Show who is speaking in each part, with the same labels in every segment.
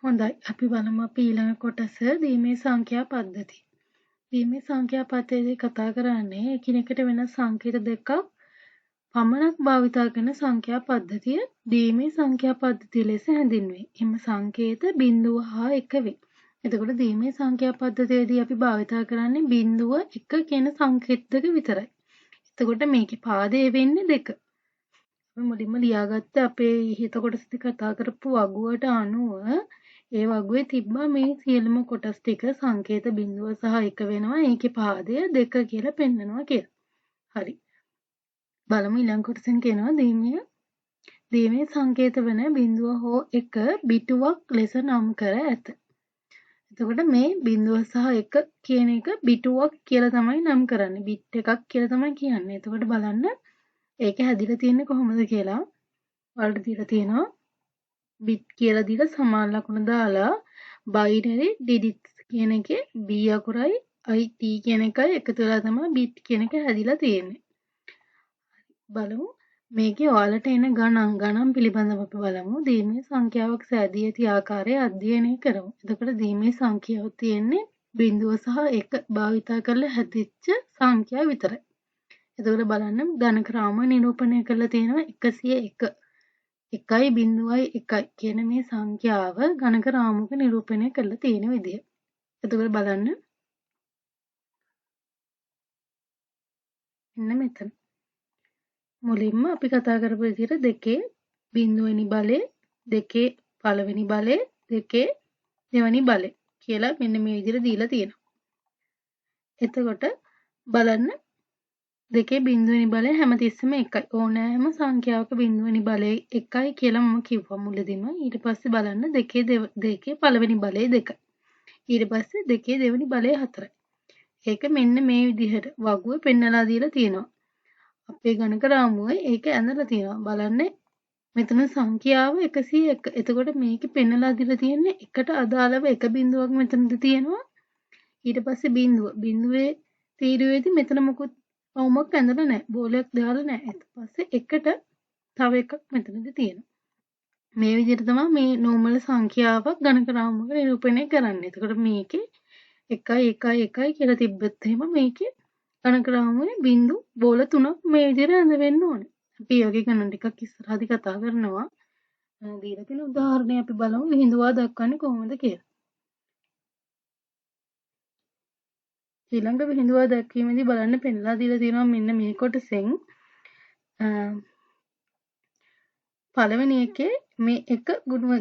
Speaker 1: හොඳයි. අපි බලමු අපි ඊළඟ කොටස දීමේ සංඛ්‍යා පද්ධතිය. දීමේ සංඛ්‍යා පද්ධතියේදී කතා කරන්නේ එකිනෙකට වෙනස් සංකේත දෙකක් පමණක් භාවිතා කරන සංඛ්‍යා පද්ධතිය දීමේ සංඛ්‍යා පද්ධතිය ලෙස හැඳින්වේ. එම සංකේත බිඳුව හා 1 වේ. එතකොට දීමේ සංඛ්‍යා පද්ධතියේදී අපි භාවිතා කරන්නේ බිඳුව 1 කියන සංකේත දෙක විතරයි. එතකොට මේකේ පාදේ වෙන්නේ 2. අපි මුලින්ම ලියාගත්ත අපේ ඉහත කොටසදී කතා කරපු වගුවට අනුව ඒ වගුවේ තිබ්බා මේ සියලුම කොටස් ටික සංකේත බිඳුව සහ 1 වෙනවා. ඒකේ පාදය 2 කියලා පෙන්නනවා කියලා. හරි. බලමු ඊළඟ කොටසෙන් කියනවා දීමේ සංකේත වන බිඳුව හෝ 1 බිටුවක් ලෙස නම් කර ඇත. එතකොට මේ බිඳුව සහ 1 කියන එක බිටුවක් කියලා තමයි නම් කරන්නේ. බිට් එකක් කියලා තමයි කියන්නේ. එතකොට බලන්න ඒක හැදිලා තියෙන්නේ කොහොමද කියලා. වලට දීලා තියෙනවා බිට් කියලා දීලා සමාන ලකුණ දාලා බයිනරි ඩිජිට්ස් කියන එකේ B අකුරයි I T කියන එකයි එකතු වෙලා තමයි බිට් කියන එක හැදිලා තියෙන්නේ. බලමු මේකේ ඔයාලට එන ගණන් පිළිබඳව අපි බලමු. දීමේ සංඛ්‍යාවක් සෑදී ඇති ආකාරය අධ්‍යයනය කරමු. එතකොට දීමේ සංඛ්‍යාව තියෙන්නේ බිඳුව සහ 1 භාවිතා කරලා හැදිච්ච සංඛ්‍යා විතරයි. එතකොට බලන්න ඝනක රාම නිරූපණය කරලා තියෙනවා 101. 1.1 කියන මේ සංඛ්‍යාව ඝනක රාමුක නිරූපණය කරලා තියෙන විදිය. එතකොට බලන්න මෙන්න මෙතන. මුලින්ම අපි කතා කරපු විදිහට 2 බිඳුවෙනි බලය, 2 පළවෙනි බලය, 2 දෙවෙනි බලය කියලා මෙන්න මේ විදිහට දීලා තියෙනවා. එතකොට බලන්න 2 බිඳුවෙනි බලය හැමතිස්සෙම 1යි. ඕනෑම සංඛ්‍යාවක බිඳුවෙනි බලය 1යි කියලා මම කිව්වා මුලදීම. ඊට පස්සේ බලන්න 2 පළවෙනි බලය 2යි. ඊට පස්සේ 2 දෙවෙනි බලය 4යි. ඒක මෙන්න මේ විදිහට වගුව පෙන්නලා දීලා තියෙනවා. අපේ ගණක රාමුවේ ඒක ඇඳලා තියෙනවා. බලන්න මෙතන සංඛ්‍යාව 101. එතකොට මේකේ පෙන්නලා දීලා තියෙන්නේ එකට අදාළව එක බිඳුවක් මෙතනද තියෙනවා. ඊට පස්සේ බිඳුවේ තීරුවේදී මෙතන මොකුත් අවුමක් ඇඳලා නැහැ. බෝලයක් දාලා නැහැ. ඊට පස්සේ එකට තව එකක් මෙතනද තියෙනවා. මේ විදිහට තමයි මේ නෝමල් සංඛ්‍යාවක් ගණක රාමුවක නිරූපණය කරන්නේ. එතකොට මේකේ 1 1 1 කියලා තිබ්බත් එහෙම මේකේ ගණක රාමුවේ බිඳු බෝල 3ක් මේ විදිහට ඇඳ වෙන්න ඕනේ. අපි යෝගී ගණන් ටිකක් ඉස්සරහදී කතා කරනවා. දීලා තියෙන උදාහරණය අපි බලමු විහිඳුවා දක්වන්නේ කොහොමද කියලා. ඊළඟ විහිඳුවා දැක්වීමේදී බලන්න පෙන්නලා දීලා තියෙනවා මෙන්න මේ කොටසෙන් පළවෙනි එකේ මේ එක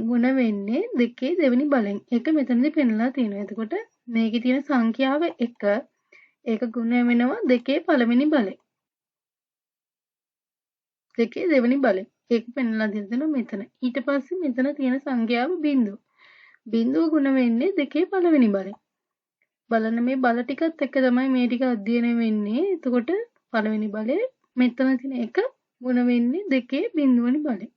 Speaker 1: ගුණ වෙන්නේ 2 දෙවෙනි බලෙන්. ඒක මෙතනදී පෙන්නලා තියෙනවා. එතකොට මේකේ තියෙන සංඛ්‍යාව 1 ඒක ගුණ වෙනවා 2 පළවෙනි බලෙන්. 2 දෙවෙනි බලෙන්. ඒක පෙන්නලා දෙනවා මෙතන. ඊට පස්සේ මෙතන තියෙන සංඛ්‍යාව බිඳුව. බිඳුව ගුණ වෙන්නේ 2 පළවෙනි බලෙන්. බලන්න මේ බල ටිකත් එක්ක තමයි මේ ටික අධ්‍යයනය වෙන්නේ. එතකොට පළවෙනි බලය මෙතන තියෙන එක ගුණ වෙන්නේ 2 බිඳුවෙනි බලෙන්.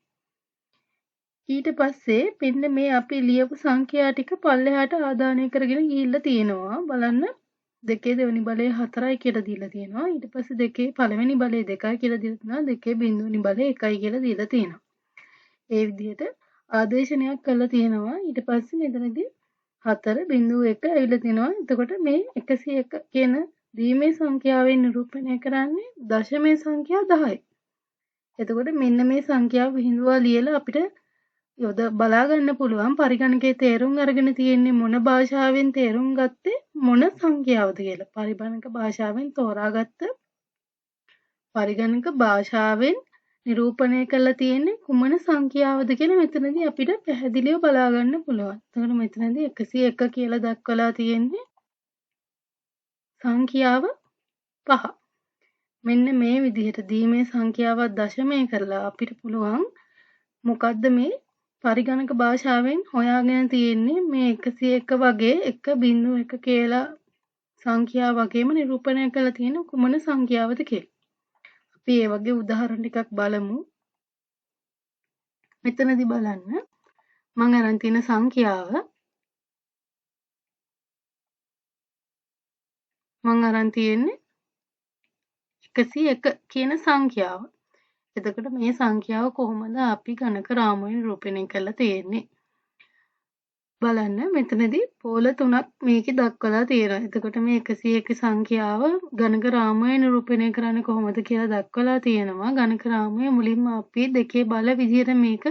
Speaker 1: ඊට පස්සේ මෙන්න මේ අපි ලියපු සංඛ්‍යා ටික පල්ලෙහාට ආදානය කරගෙන ගිහිල්ලා තියෙනවා. බලන්න 2 දෙවෙනි බලය 4යි කියලා දීලා තියෙනවා. ඊට පස්සේ 2 පළවෙනි බලය 2යි කියලා දීලා තියෙනවා. 2 බිඳුවෙනි බලය 1යි කියලා දීලා තියෙනවා. ඒ විදිහට ආදේශනයක් කරලා තියෙනවා. ඊට පස්සේ මෙතනදී 4.1 ඇවිල්ලා තිනවා. එතකොට මේ 101 කියන දීමේ සංඛ්‍යාවෙන් නිරූපණය කරන්නේ දශමයේ සංඛ්‍යා 10යි. එතකොට මෙන්න මේ සංඛ්‍යාව විහිඳුවා ලියලා අපිට බලා ගන්න පුළුවන් පරිගණකයේ තේරුම් අරගෙන තියෙන්නේ මොන භාෂාවෙන් තේරුම් ගත්තේ මොන සංඛ්‍යාවද කියලා. පරිගණක භාෂාවෙන් තෝරාගත්ත පරිගණක භාෂාවෙන් නිරූපණය කරලා තියෙන්නේ කුමන සංඛ්‍යාවද කියලා මෙතනදී අපිට පැහැදිලිව බලා ගන්න පුළුවන්. එතකොට මෙතනදී 101 කියලා දක්වලා තියෙන්නේ සංඛ්‍යාව 5. මෙන්න මේ විදිහට දීමේ සංඛ්‍යාවක් දශමය කරලා අපිට පුළුවන් මොකද්ද මේ පරිගණක භාෂාවෙන් හොයාගෙන තියෙන්නේ මේ 101 වගේ 1.1 කියලා සංඛ්‍යාව වගේම නිරූපණය කරලා තියෙන කුමන සංඛ්‍යාවද කියලා. අපි ඒ වගේ උදාහරණ ටිකක් බලමු. මෙතනදී බලන්න මම අරන් තියෙන සංඛ්‍යාව මම අරන් තියෙන්නේ 101 කියන සංඛ්‍යාව. එතකොට මේ සංඛ්‍යාව කොහොමද අපි ගණක රාමුවෙන් නිරූපණය කරලා තියෙන්නේ? බලන්න මෙතනදී පෝල 3ක් මේකේ දක්වලා තියෙනවා. එතකොට මේ 101 සංඛ්‍යාව ගණක රාමුවේ නිරූපණය කරන්නේ කොහොමද කියලා දක්වලා තියෙනවා. ගණක රාමුවේ මුලින්ම අපි දෙකේ බල විදිහට මේක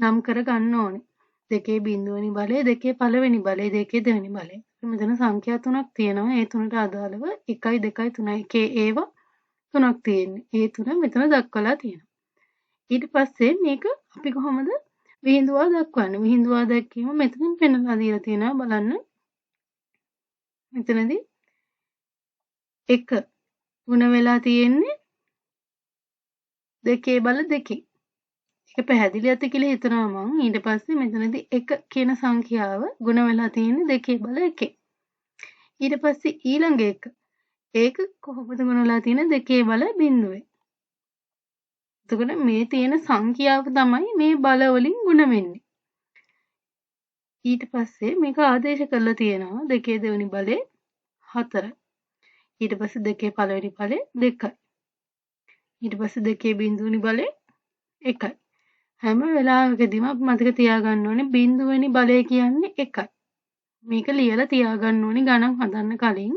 Speaker 1: නම් කර ගන්න ඕනේ. දෙකේ බිඳුවෙනි බලය, දෙකේ පළවෙනි බලය, දෙකේ දෙවෙනි බලය. මෙතන සංඛ්‍යා 3ක් තියෙනවා. ඒ තුනට අදාළව 1, 2, 3 එකේ ඒවා 3ක් තියෙන්නේ. ඒ තුන මෙතන දක්වලා තියෙනවා. ඊට පස්සේ මේක අපි කොහොමද විහිඳුවා දක්වන්නේ? විහිඳුවා දැක්වීම මෙතනින් පෙන්නලා දීලා තියෙනවා බලන්න. මෙතනදී 1 ගුණ වෙලා තියෙන්නේ දෙකේ බල දෙකේ. ඒක පැහැදිලි ඇති කියලා හිතනවා මම. ඊට පස්සේ මෙතනදී 1 කියන සංඛ්‍යාව ගුණ වෙලා තියෙන්නේ දෙකේ බල එකේ. ඊට පස්සේ ඊළඟ එක. ඒක කොහොමද ගුණ වෙලා තියෙන්නේ දෙකේ බල බිඳුවේ. එතකොට මේ තියෙන සංඛ්‍යාව තමයි මේ බල වලින් ගුණ වෙන්නේ. ඊට පස්සේ මේක ආදේශ කරලා තියෙනවා දෙකේ දෙවෙනි බලය 4. ඊට පස්සේ දෙකේ පළවෙනි බලය 2යි. ඊට පස්සේ දෙකේ බිඳුවෙනි බලය 1යි. හැම වෙලාවකදීම අපි මතක තියාගන්න ඕනේ බිඳුවෙනි බලය කියන්නේ 1යි. මේක ලියලා තියාගන්න ඕනේ ගණන් හදන්න කලින්.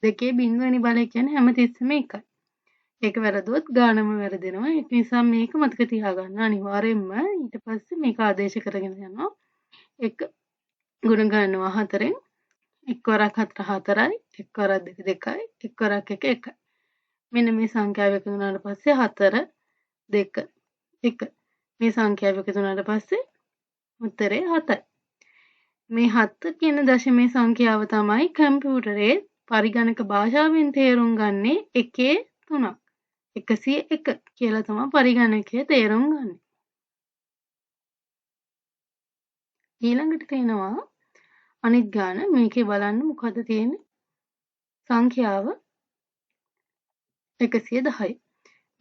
Speaker 1: දෙකේ බිඳුවෙනි බලය කියන්නේ හැමතිස්සෙම 1යි. ඒක වැරදුවොත් ගානම වැරදෙනවා. ඒක නිසා මේක මතක තියාගන්න අනිවාර්යෙන්ම. ඊට පස්සේ මේක ආදේශ කරගෙන යනවා. 1 ගුණ ගන්නවා 4ෙන්. 1 වරක් 4 4යි. 1 වරක් 2 2යි. 1 වරක් 1 1යි. මෙන්න මේ සංඛ්‍යාව එකතු වුණාට පස්සේ 4 2 1. මේ සංඛ්‍යාව එකතු වුණාට පස්සේ උත්තරේ 7යි. මේ 7 කියන දශමයේ සංඛ්‍යාව තමයි කම්පියුටරේ පරිගණක භාෂාවෙන් තේරුම් ගන්නේ 1 3ක්. 101 කියලා තමයි පරිගණකයේ තේරුම් ගන්න. ඊළඟට තියෙනවා අනිත් ගාන. මේකේ බලන්න මොකද තියෙන්නේ? සංඛ්‍යාව 110යි.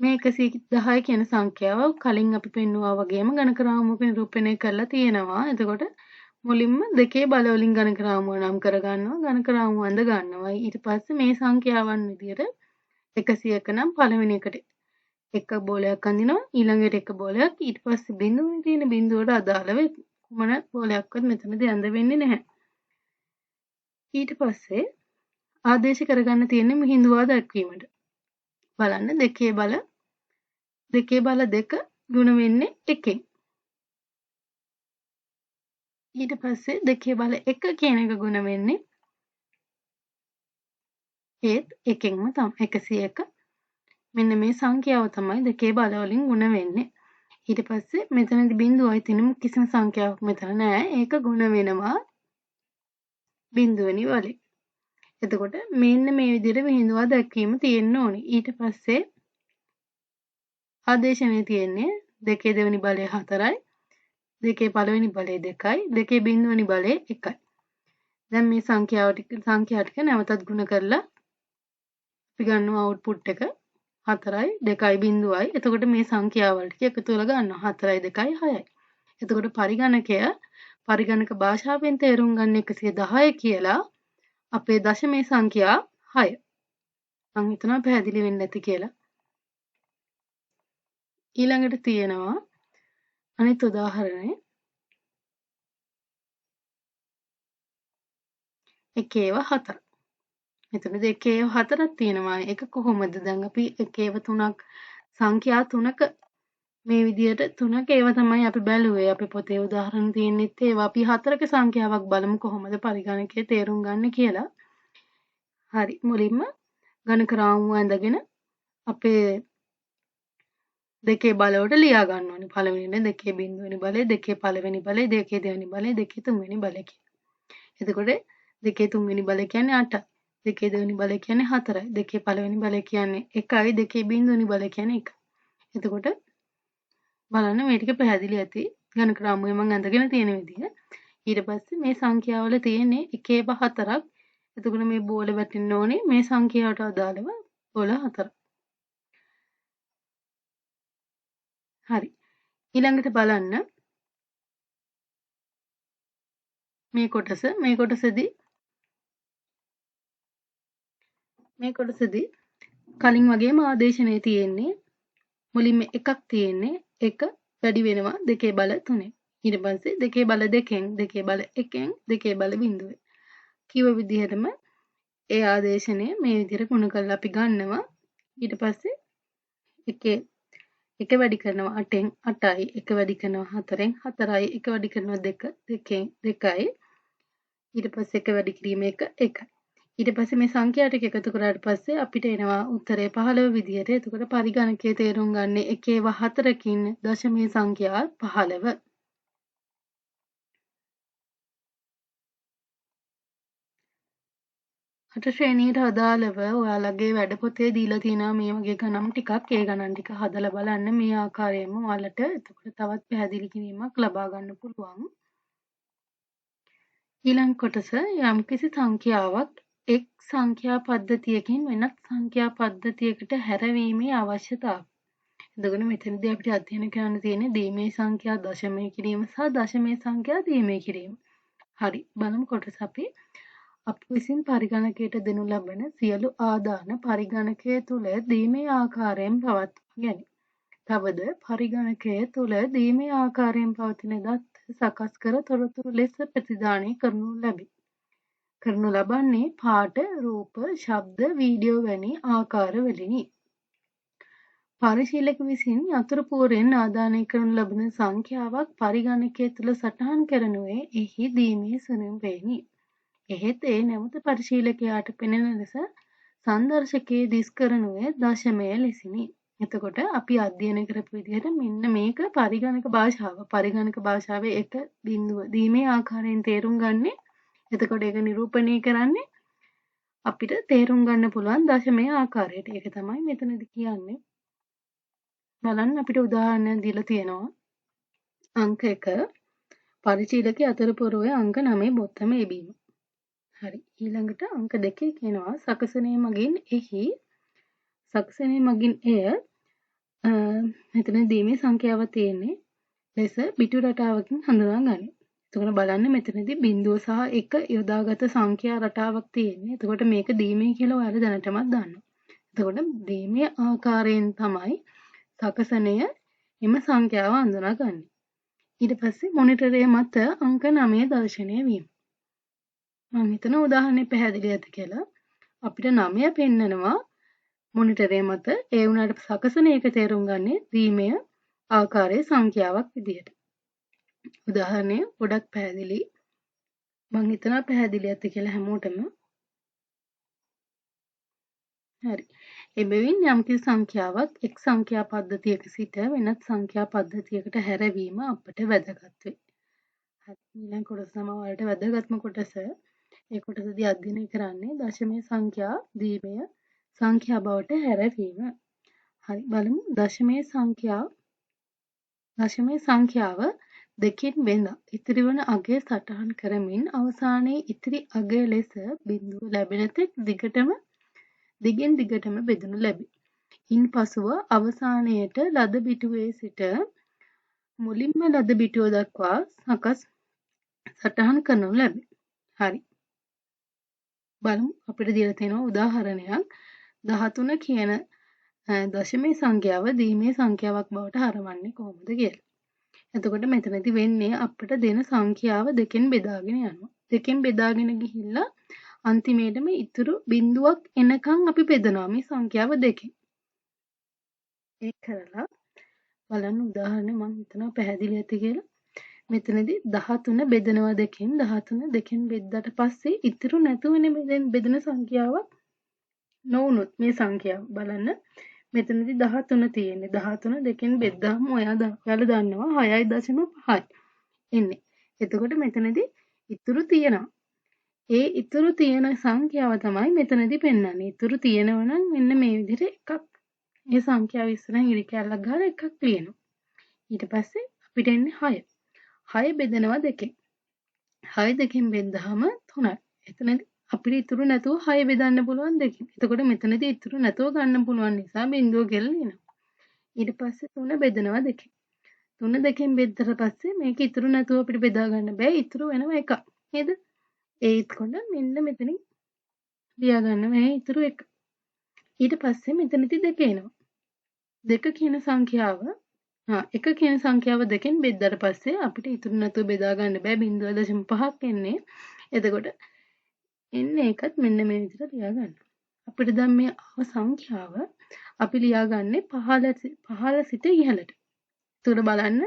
Speaker 1: මේ 110 කියන සංඛ්‍යාව කලින් අපි පෙන්නුවා වගේම ගණක රාමුවක නිරූපණය කරලා තියෙනවා. එතකොට මුලින්ම දෙකේ බල වලින් ගණක රාමුව නම් කරගන්නවා. ගණක රාමුව අඳ ගන්නවා. ඊට පස්සේ මේ සංඛ්‍යාවන් විදියට 101 නම් පළවෙනි එකට එක බෝලයක් අඳිනවා. ඊළඟට එක බෝලයක්. ඊට පස්සේ බිඳුවේ තියෙන බිඳුවට අදාළව කුමන බෝලයක්වත් මෙතනදී අඳ වෙන්නේ නැහැ. ඊට පස්සේ ආදේශ කරගන්න තියෙන්නේ මිහිඳුවා දැක්වීමට. බලන්න දෙකේ බල 2 ගුණ වෙන්නේ 1ෙන්. ඊට පස්සේ දෙකේ බල 1 කියන එක ගුණ වෙන්නේ ඒත් 1ෙන්ම තමයි 101. මෙන්න මේ සංඛ්‍යාව තමයි දෙකේ බල වලින් ගුණ වෙන්නේ. ඊට පස්සේ මෙතනදී බිඳුවයි තියෙන කිසිම සංඛ්‍යාවක් මෙතන නැහැ. ඒක ගුණ වෙනවා බිඳුවෙනි වලින්. එතකොට මෙන්න මේ විදිහට විහිඳුවා දැක්වීම තියෙන්න ඕනේ. ඊට පස්සේ ආදේශනේ තියෙන්නේ දෙකේ දෙවෙනි බලය 4යි. දෙකේ පළවෙනි බලය 2යි. දෙකේ බිඳුවෙනි බලය 1යි. දැන් මේ සංඛ්‍යා ටික නැවතත් ගුණ කරලා අපි ගන්නවා අවුට්පුට් එක 4යි 2යි බිඳුවයි. එතකොට මේ සංඛ්‍යාවල් ටික එකතු කරලා ගන්නවා 4යි 2යි 6යි. එතකොට පරිගණක භාෂාවෙන් තේරුම් ගන්න 110 කියලා අපේ දශමයේ සංඛ්‍යා 6. මම හිතනවා පැහැදිලි වෙන්නේ නැති කියලා. ඊළඟට තියෙනවා අනිත් උදාහරණය. එකේව 4. මෙතනදී එකේව 4ක් තියෙනවා. ඒක කොහොමද? දැන් අපි එකේව 3ක් සංඛ්‍යා 3ක මේ විදියට 3ක ඒවා තමයි අපි බැලුවේ. අපි පොතේ උදාහරණ තියෙන්නෙත් ඒවා. අපි 4ක සංඛ්‍යාවක් බලමු කොහොමද පරිගණකයේ තේරුම් ගන්න කියලා. හරි. මුලින්ම ගණක රාමුව ඇඳගෙන අපේ දෙකේ බලවලට ලියා ගන්න ඕනේ. පළවෙනිනේ දෙකේ බිඳුවෙනි බලය, දෙකේ පළවෙනි බලය, දෙකේ දෙවෙනි බලය, දෙකේ තුන්වෙනි බලය කියලා. එතකොට දෙකේ තුන්වෙනි බලය කියන්නේ 8යි. දෙකේ දෙවෙනි බලය කියන්නේ 4යි. දෙකේ පළවෙනි බලය කියන්නේ 1යි. දෙකේ බිඳුවෙනි බලය කියන්නේ 1යි. එතකොට බලන්න මේ ටික පැහැදිලි ඇති. ගණක රාමුවේ මම අඳගෙන තියෙන විදිය. ඊට පස්සේ මේ සංඛ්‍යාවල තියෙන්නේ එකේව 4ක්. එතකොට මේ බෝල වැටෙන්න ඕනේ මේ සංඛ්‍යාවට අදාළව බෝල 4. හරි. ඊළඟට බලන්න මේ කොටසදී කලින් වගේම ආදේශනේ තියෙන්නේ මුලින්ම එකක් තියෙන්නේ 1 වැඩි වෙනවා දෙකේ බල 3. ඊට පස්සේ 2 බල 2න් 2 බල 1න් 2 බල බිඳුවෙන් කිව්ව විදිහටම ඒ ආදේශනය මේ විදිහට ගුණ කරලා අපි ගන්නවා. ඊට පස්සේ 1 වැඩි කරනවා 8න් 8යි 1 වැඩි කරනවා 4න් 4යි 1 වැඩි කරනවා 2 2න් 2යි ඊට පස්සේ 1 වැඩි කිරීම 1 1යි. ඊට පස්සේ මේ සංඛ්‍යා ටික එකතු කරාට පස්සේ අපිට එනවා උත්තරේ 15 විදිහට. එතකොට පරිගණකයේ තේරුම් ගන්න 1/4කින් දශමයේ සංඛ්‍යා 15. අට ශ්‍රේණියට අදාළව ඔයාලගේ වැඩ පොතේ දීලා තියෙනවා මේ වගේ ගණන් ටිකක්. ඒ ගණන් ටික හදලා බලන්න මේ ආකාරයෙන්ම ඔයාලට එතකොට තවත් පැහැදිලි කිරීමක් ලබා ගන්න පුළුවන්. ඊළඟ කොටස යම්කිසි සංඛ්‍යාවක් එක් සංඛ්‍යා පද්ධතියකින් වෙනත් සංඛ්‍යා පද්ධතියකට හැරවීමේ අවශ්‍යතාවය. එතකොට මෙතනදී අපිට අධ්‍යයනය කරන්න තියෙන්නේ දීමේ සංඛ්‍යා දශමය කිරීම සහ දශමයේ සංඛ්‍යා දීමේ කිරීම. හරි බලමු කොටස අපි විසින් පරිගණකයට දෙනු ලබන සියලු ආදාන පරිගණකය තුළ දීමේ ආකාරයෙන් පවත්වා ගැනේ. තවද පරිගණකය තුළ දීමේ ආකාරයෙන් පවතින දත්ත සකස් කර තොරතුරු ලෙස ප්‍රතිදානය කරනු ලබන්නේ පාට, රූප, ශබ්ද, වීඩියෝ වැනි ආකාරවලිනි. පරිශීලක විසින් අතුරුපුවරෙන් ආදානය කරනු ලබන සංඛ්‍යාවක් පරිගණකය තුළ සටහන් කරනුයේ එහි දීමේ ස්වරූපයෙනි. එහෙත් ඒ නැවත පරිශීලකයාට පෙනෙන ලෙස සංදර්ශකයේ දිස් කරනුයේ දශමය ලෙසිනි. එතකොට අපි අධ්‍යයනය කරපු විදිහට මෙන්න මේක පරිගණක භාෂාව. පරිගණක භාෂාවේ එක බිඳුව දීමේ ආකාරයෙන් තේරුම් ගන්නේ. එතකොට ඒක නිරූපණය කරන්නේ අපිට තේරුම් ගන්න පුළුවන් දශමයේ ආකාරයට. ඒක තමයි මෙතනදී කියන්නේ. බලන්න අපිට උදාහරණයක් දීලා තියෙනවා. අංක 1 පරිශීලකයේ අතරපුරේ අංක 9 බොත්තම එබීම. හරි ඊළඟට අංක 2 කියනවා සකසනයේ මගින් එය මෙතන දීමේ සංඛ්‍යාව තියෙන්නේ ලෙස පිටු රටාවකින් හඳුනා ගනී. එතකොට බලන්න මෙතනදී බිංදුව සහ 1 යොදාගත සංඛ්‍යා රටාවක් තියෙන්නේ. එතකොට මේක දීමේ කියලා ඔයාලා දැනටමත් දන්නවා. එතකොට දීමේ ආකාරයෙන් තමයි සකසනය එම සංඛ්‍යාව හඳුනාගන්නේ. ඊට පස්සේ මොනිටරය මත අංක 9 දර්ශනය වීම. මම හිතන උදාහරණය පැහැදිලි ඇති කියලා. අපිට 9 පෙන්නනවා මොනිටරය මත. ඒ වුණාට සකසන එක තේරුම් ගන්නේ දීමේ ආකාරයේ සංඛ්‍යාවක් විදිහට. උදාහරණය ගොඩක් පැහැදිලි. මම හිතනවා පැහැදිලි ඇති කියලා හැමෝටම. හරි. එබැවින් යම්කිසි සංඛ්‍යාවක් එක් සංඛ්‍යා පද්ධතියක සිට වෙනත් සංඛ්‍යා පද්ධතියකට හැරවීම අපට වැදගත් වේ. හරි. ඊළඟ කොටස තමයි ඔයාලට වැදගත්ම කොටස. ඒ කොටසදී අධ්‍යයනය කරන්නේ දශමයේ සංඛ්‍යා දීමය සංඛ්‍යා බවට හැරවීම. හරි බලමු දශමයේ සංඛ්‍යාව දෙකින් බෙදා ඉතිරි වන අගය සටහන් කරමින් අවසානයේ ඉතිරි අගය ලෙස බිඳුව ලැබෙන තෙක් දිගින් දිගටම බෙදනු ලැබේ. ඉන්පසුව අවසානයේට ලද බිටුවේ සිට මුලින්ම ලද බිටුව දක්වා සටහන් කරනු ලැබේ. හරි. බලමු අපිට දීලා තියෙන උදාහරණයක් 13 කියන දශමයේ සංඛ්‍යාව දීමේ සංඛ්‍යාවක් බවට හරවන්නේ කොහොමද කියලා. එතකොට මෙතනදී වෙන්නේ අපිට දෙන සංඛ්‍යාව දෙකෙන් බෙදාගෙන යනවා. දෙකෙන් බෙදාගෙන ගිහිල්ලා අන්තිමේටම ඉතුරු බිඳුවක් එනකන් අපි බෙදනවා මේ සංඛ්‍යාව දෙකෙන්. ඒක කරලා බලන්න උදාහරණය මම හිතනවා පැහැදිලි ඇති කියලා. මෙතනදී 13 බෙදනවා දෙකෙන් 13 දෙකෙන් බෙද්දට පස්සේ ඉතුරු නැතුවනේ බෙදෙන සංඛ්‍යාවක් නොවුනොත් මේ සංඛ්‍යාව බලන්න මෙතනදී 13 තියෙන්නේ 13 දෙකෙන් බෙද්දාම ඔයාලා දන්නවා 6.5 එන්නේ. එතකොට මෙතනදී ඉතුරු තියෙනවා. ඒ ඉතුරු තියෙන සංඛ්‍යාව තමයි මෙතනදී පෙන්වන්නේ. ඉතුරු තියෙනවා නම් මෙන්න මේ විදිහට එකක් ඒ සංඛ්‍යාව ඉස්සරහින් ඉරි කැල්ලක් ගහලා එකක් ලියනවා. ඊට පස්සේ අපිට එන්නේ 6. 6 බෙදනවා දෙකෙන්. 6 දෙකෙන් බෙද්දාම 3යි. එතනදී අපිට ඉතුරු නැතුව 6 බෙදන්න පුළුවන් දෙකෙන්. එතකොට මෙතනදී ඉතුරු නැතුව ගන්න පුළුවන් නිසා බිඳුව කියලා ලියනවා. ඊට පස්සේ 3 බෙදනවා දෙකෙන්. 3 දෙකෙන් බෙද්දට පස්සේ මේක ඉතුරු නැතුව අපිට බෙදා ගන්න බෑ. ඉතුරු වෙනවා එකක්. නේද? ඒත් කොට මෙන්න මෙතනින් ලියා ගන්න මේ ඉතුරු එක. ඊට පස්සේ මෙතනදී දෙක එනවා. දෙක කියන සංඛ්‍යාව එක කියන සංඛ්‍යාව දෙකෙන් බෙද්දට පස්සේ අපිට ඉතුරු නැතුව බෙදා ගන්න බෑ 0.5ක් එන්නේ. එතකොට එන්නේ ඒකත් මෙන්න මේ විදිහට ලියා ගන්න. අපිට දැන් මේ ආව සංඛ්‍යාව අපි ලියාගන්නේ පහළ සිට ඉහළට. එතකොට බලන්න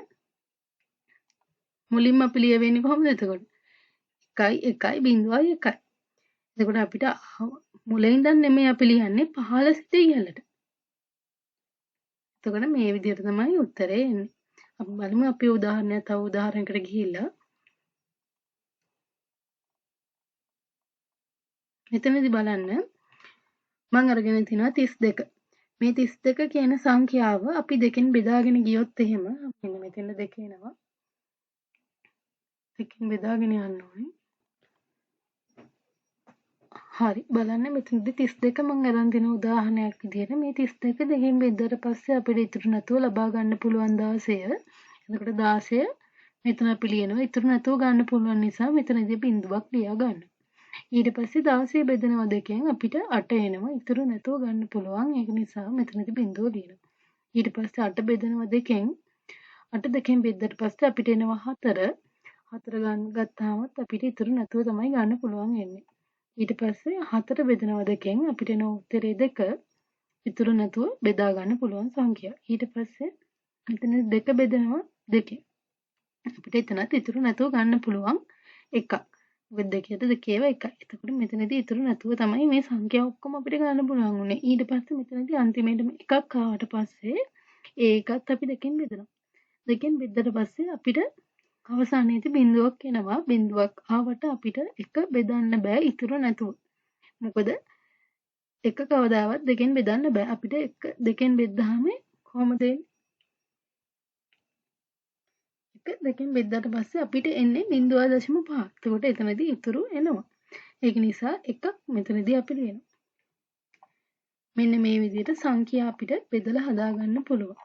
Speaker 1: මුලින්ම අපි ලියවෙන්නේ කොහොමද එතකොට? 1 1 0.1. එතකොට අපිට මුලින් ඉඳන් නෙමෙයි අපි ලියන්නේ පහළ සිට ඉහළට. එතකොට මේ විදිහට තමයි උත්තරේ එන්නේ. අපි බලමු අපි තව උදාහරණයකට ගිහිල්ලා මෙතනදී බලන්න මම අරගෙන තිනවා 32. මේ 32 කියන සංඛ්‍යාව අපි දෙකෙන් බෙදාගෙන ගියොත් එහෙම මෙන්න මෙතන දෙක එනවා. දෙකෙන් බෙදාගෙන යන්න ඕනේ. හරි බලන්න මෙතනදී 32 මම අරන් දෙන උදාහරණයක් විදිහට මේ 32 දෙකෙන් බෙද්දට පස්සේ අපිට ඉතුරු නැතුව ලබා ගන්න පුළුවන් 16. එතකොට 16 මෙතන අපි ලියනවා ඉතුරු නැතුව ගන්න පුළුවන් නිසා මෙතනදී බිඳුවක් ලියා ගන්න. ඊට පස්සේ 16 බෙදනවා දෙකෙන් අපිට 8 එනවා ඉතුරු නැතුව ගන්න පුළුවන්. ඒක නිසා මෙතනදී බිඳුව ලියනවා. ඊට පස්සේ 8 බෙදනවා දෙකෙන් 8 දෙකෙන් බෙද්දට පස්සේ අපිට එනවා 4. 4 ගන්න ගත්තාම අපිට ඉතුරු නැතුව තමයි ගන්න පුළුවන් එන්නේ. ඊට පස්සේ 4 බෙදනවා දෙකෙන් අපිට එන උත්තරේ 2 ඉතුරු නැතුව බෙදා ගන්න පුළුවන් සංඛ්‍යා. ඊට පස්සේ මෙතන 2 බෙදනවා දෙකෙන් අපිට එතනත් ඉතුරු නැතුව ගන්න පුළුවන් 1ක්. මොකද දෙකේට දෙකේව 1යි. එතකොට මෙතනදී ඉතුරු නැතුව තමයි මේ සංඛ්‍යා ඔක්කොම අපිට ගන්න පුළුවන් උනේ. ඊට පස්සේ මෙතනදී අන්තිමේටම එකක් ආවට පස්සේ ඒකත් අපි දෙකෙන් බෙදනවා. දෙකෙන් බෙද්දට පස්සේ අපිට අවසානයේදී බිඳුවක් එනවා. බිඳුවක් ආවට අපිට එක බෙදන්න බෑ ඉතුරු නැතුව. මොකද එක කවදාවත් දෙකෙන් බෙදන්න බෑ. අපිට එක දෙකෙන් බෙද්දාම කොහොමද එන්නේ? එක දෙකෙන් බෙද්දාට පස්සේ අපිට එන්නේ 0.5. එතකොට එතනදී ඉතුරු එනවා. ඒක නිසා එකක් මෙතනදී අපි ලියනවා. මෙන්න මේ විදිහට සංඛ්‍යා අපිට බෙදලා හදාගන්න පුළුවන්.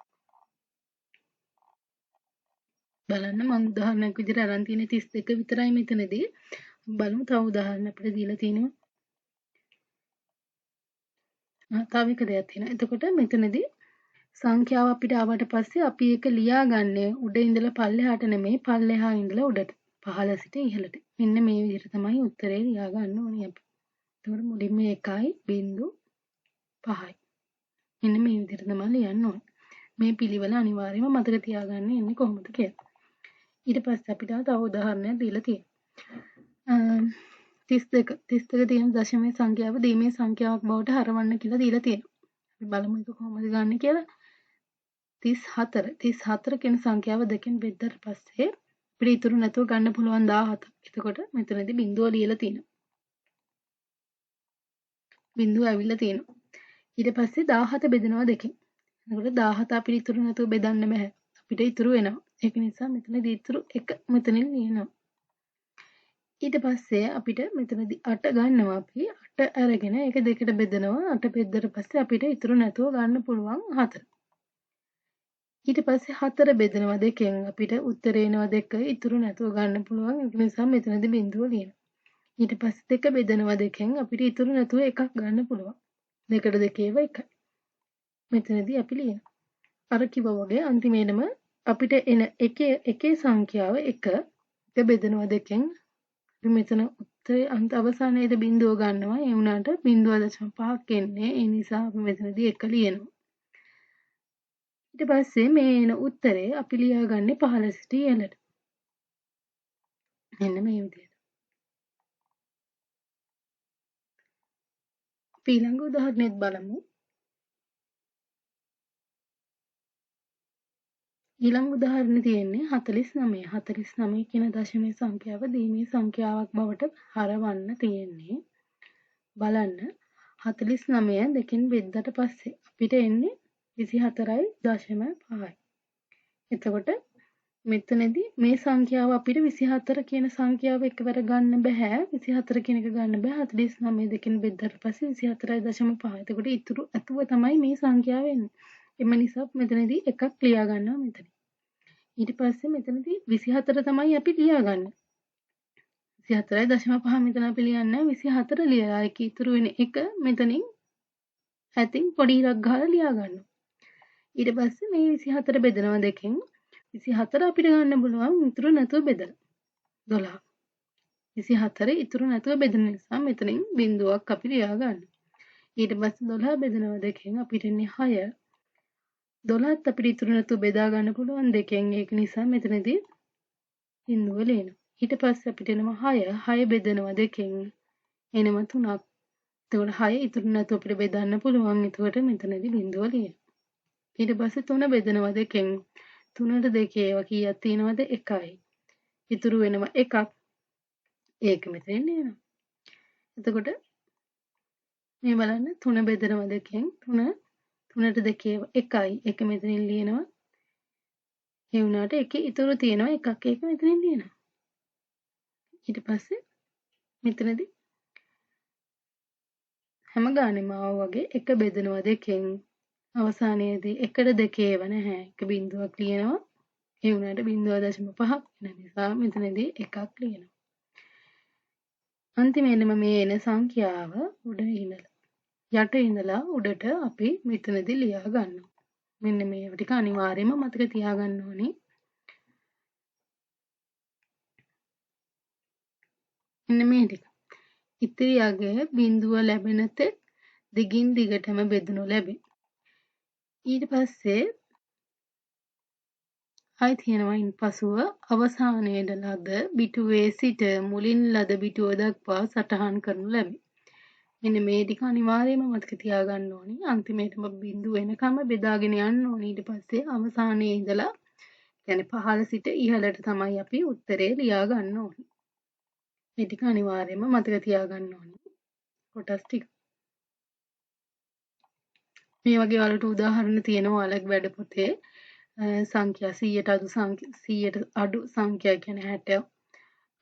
Speaker 1: බලන්න මම උදාහරණයක් විදිහට අරන් තියෙන 32 විතරයි මෙතනදී. බලමු තව උදාහරණ අපිට දීලා තියෙනවා. තව එක දෙයක් තියෙනවා. එතකොට මෙතනදී සංඛ්‍යාව අපිට ආවට පස්සේ අපි ඒක ලියාගන්නේ උඩ ඉඳලා පල්ලෙහාට නෙමෙයි පල්ලෙහා ඉඳලා උඩට. පහළ සිට ඉහළට. මෙන්න මේ විදිහට තමයි උත්තරේ ලියා ගන්න ඕනේ අපි. එතකොට මුලින්ම 1.5යි. මෙන්න මේ විදිහට තමයි ලියන්න ඕනේ. මේ පිළිවෙල අනිවාර්යයෙන්ම මතක තියාගන්න ඉන්නේ කොහොමද කියලා. ඊට පස්සේ අපිට තව උදාහරණයක් දීලා තියෙනවා. 32 තියෙන දශමයේ සංඛ්‍යාව දීමේ සංඛ්‍යාවක් බවට හරවන්න කියලා දීලා තියෙනවා. අපි බලමු ඒක කොහොමද ගන්න කියලා. 34 කියන සංඛ්‍යාව දෙකෙන් බෙද්දට පස්සේ අපිට ඉතුරු නැතුව ගන්න පුළුවන් 17. එතකොට මෙතනදී බිඳුව ලියලා තියෙනවා. බිඳුව ඇවිල්ලා තියෙනවා. ඊට පස්සේ 17 බෙදනවා දෙකෙන්. එතකොට 17 අපිට ඉතුරු නැතුව බෙදන්න බෑ. අපිට ඉතුරු වෙනවා. ඒක නිසා මෙතනදී ඉතුරු 1 මෙතනින් ලියනවා. ඊට පස්සේ අපිට මෙතනදී 8 ගන්නවා අපි 8 අරගෙන ඒක දෙකට බෙදනවා. 8 බෙද්දට පස්සේ අපිට ඉතුරු නැතුව ගන්න පුළුවන් 4. ඊට පස්සේ 4 බෙදනවා දෙකෙන් අපිට උත්තරේ එනවා 2 ඉතුරු නැතුව ගන්න පුළුවන්. ඒ නිසා මෙතනදී බිඳුව ලියනවා. ඊට පස්සේ 2 බෙදනවා දෙකෙන් අපිට ඉතුරු නැතුව එකක් ගන්න පුළුවන්. දෙකට දෙකේව 1යි. මෙතනදී අපි ලියනවා. අර කිව්වා වගේ අන්තිමේටම අපිට එන එකේ සංඛ්‍යාව 1 බෙදනවා දෙකෙන් අපි මෙතන උත්තරේ අවසානයේදී බිඳුව ගන්නවා. ඒ වුණාට 0.5ක් එන්නේ. ඒ නිසා අපි මෙතනදී 1 ලියනවා. ඊට පස්සේ මේ එන උත්තරේ අපි ලියාගන්නේ 15 සිට ඉහළට. මෙන්න මේ විදිහට. අපි ඊළඟ උදාහරණෙත් බලමු. ඊළඟ උදාහරණේ තියෙන්නේ 49. 49 කියන දශමයේ සංඛ්‍යාව දීමේ සංඛ්‍යාවක් බවට හරවන්න තියෙන්නේ. බලන්න 49 දෙකෙන් බෙද්දට පස්සේ අපිට එන්නේ 24.5යි. එතකොට මෙතනදී මේ සංඛ්‍යාව අපිට 24 කියන සංඛ්‍යාව එකවර ගන්න බෑ. 24 කියන එක ගන්න බෑ. 49 දෙකෙන් බෙද්දට පස්සේ 24.5. එතකොට ඉතුරු ඇතුව තමයි මේ සංඛ්‍යාව එන්නේ. එම නිසා මෙතනදී එකක් ලියා ගන්නවා මෙතන. ඊට පස්සේ මෙතනදී 24 තමයි අපි ලියාගන්නේ. 24.5 මෙතන අපි ලියන්නේ 24 ලියලා ඒක ඉතුරු වෙන එක මෙතනින් ඇතින් පොඩි ඉරක් ගහලා ලියා ගන්නවා. ඊට පස්සේ මේ 24 බෙදනවා දෙකෙන් 24 අපිට ගන්න පුළුවන් ඉතුරු නැතුව බෙදලා 12. 24 ඉතුරු නැතුව බෙදන නිසා මෙතනින් බිංදුවක් අපි ලියා ගන්න. ඊට පස්සේ 12 බෙදනවා දෙකෙන් අපිට එන්නේ 6. 12ත් අපිට ඉතුරු නැතුව බෙදා ගන්න පුළුවන් දෙකෙන් ඒක නිසා මෙතනදී බිංදුව ලියනවා. ඊට පස්සේ අපිට එනවා 6. 6 බෙදනවා දෙකෙන් එනවා 3ක්. එතකොට 6 ඉතුරු නැතුව අපිට බෙදන්න පුළුවන්. එතකොට මෙතනදී බිංදුව ලියනවා. ඊට පස්සේ 3 බෙදනවා දෙකෙන් 3ට දෙකේ ඒවා කීයක් තියෙනවද 1යි. ඉතුරු වෙනවා 1ක්. ඒක මෙතනින් එනවා. එතකොට මේ බලන්න 3 බෙදනවා දෙකෙන් 3ට දෙකේ 1යි. එක මෙතනින් ලියනවා. ඒ වුණාට එකේ ඉතුරු තියෙනවා එකක්. ඒක මෙතනින් ලියනවා. ඊට පස්සේ මෙතනදී හැම ගානෙම වගේ එක බෙදනවා දෙකෙන් අවසානයේදී එකට දෙකේ ඒව නැහැ. එක බිංදුවක් ලියනවා. ඒ වුණාට 0.5ක් වෙන නිසා මෙතනදී එකක් ලියනවා. අන්තිමේදම මේ එන සංඛ්‍යාව උඩ ඉඳලා යට ඉඳලා උඩට අපි මෙතනදී ලියා ගන්නවා. මෙන්න මේව ටික අනිවාර්යයෙන්ම මතක තියාගන්න ඕනේ. මෙන්න මේ ටික. ඉතිරි අගය බිංදුව ලැබෙන තෙක් දිගින් දිගටම බෙදනු ලැබේ. ඊට පස්සේ ආයි තියෙනවා ඉන්පසුව අවසානයේ ලද බිටුවේ සිට මුලින් ලද බිටුව දක්වා සටහන් කරනු ලැබේ. මෙන්න මේ ටික අනිවාර්යයෙන්ම මතක තියාගන්න ඕනේ. අන්තිමේටම බිංදුව වෙනකම් බෙදාගෙන යන්න ඕනේ. ඊට පස්සේ අවසානයේ ඉඳලා يعني පහළ සිට ඉහළට තමයි අපි උත්තරේ ලියා ගන්න ඕනේ. මේ ටික අනිවාර්යයෙන්ම මතක තියාගන්න ඕනේ. කොටස් ටික. මේ වගේ වලට උදාහරණ තියෙනවා ඔයාලගේ වැඩ පොතේ. සංඛ්‍යා 100ට අඩු සංඛ්‍යා කියන්නේ 60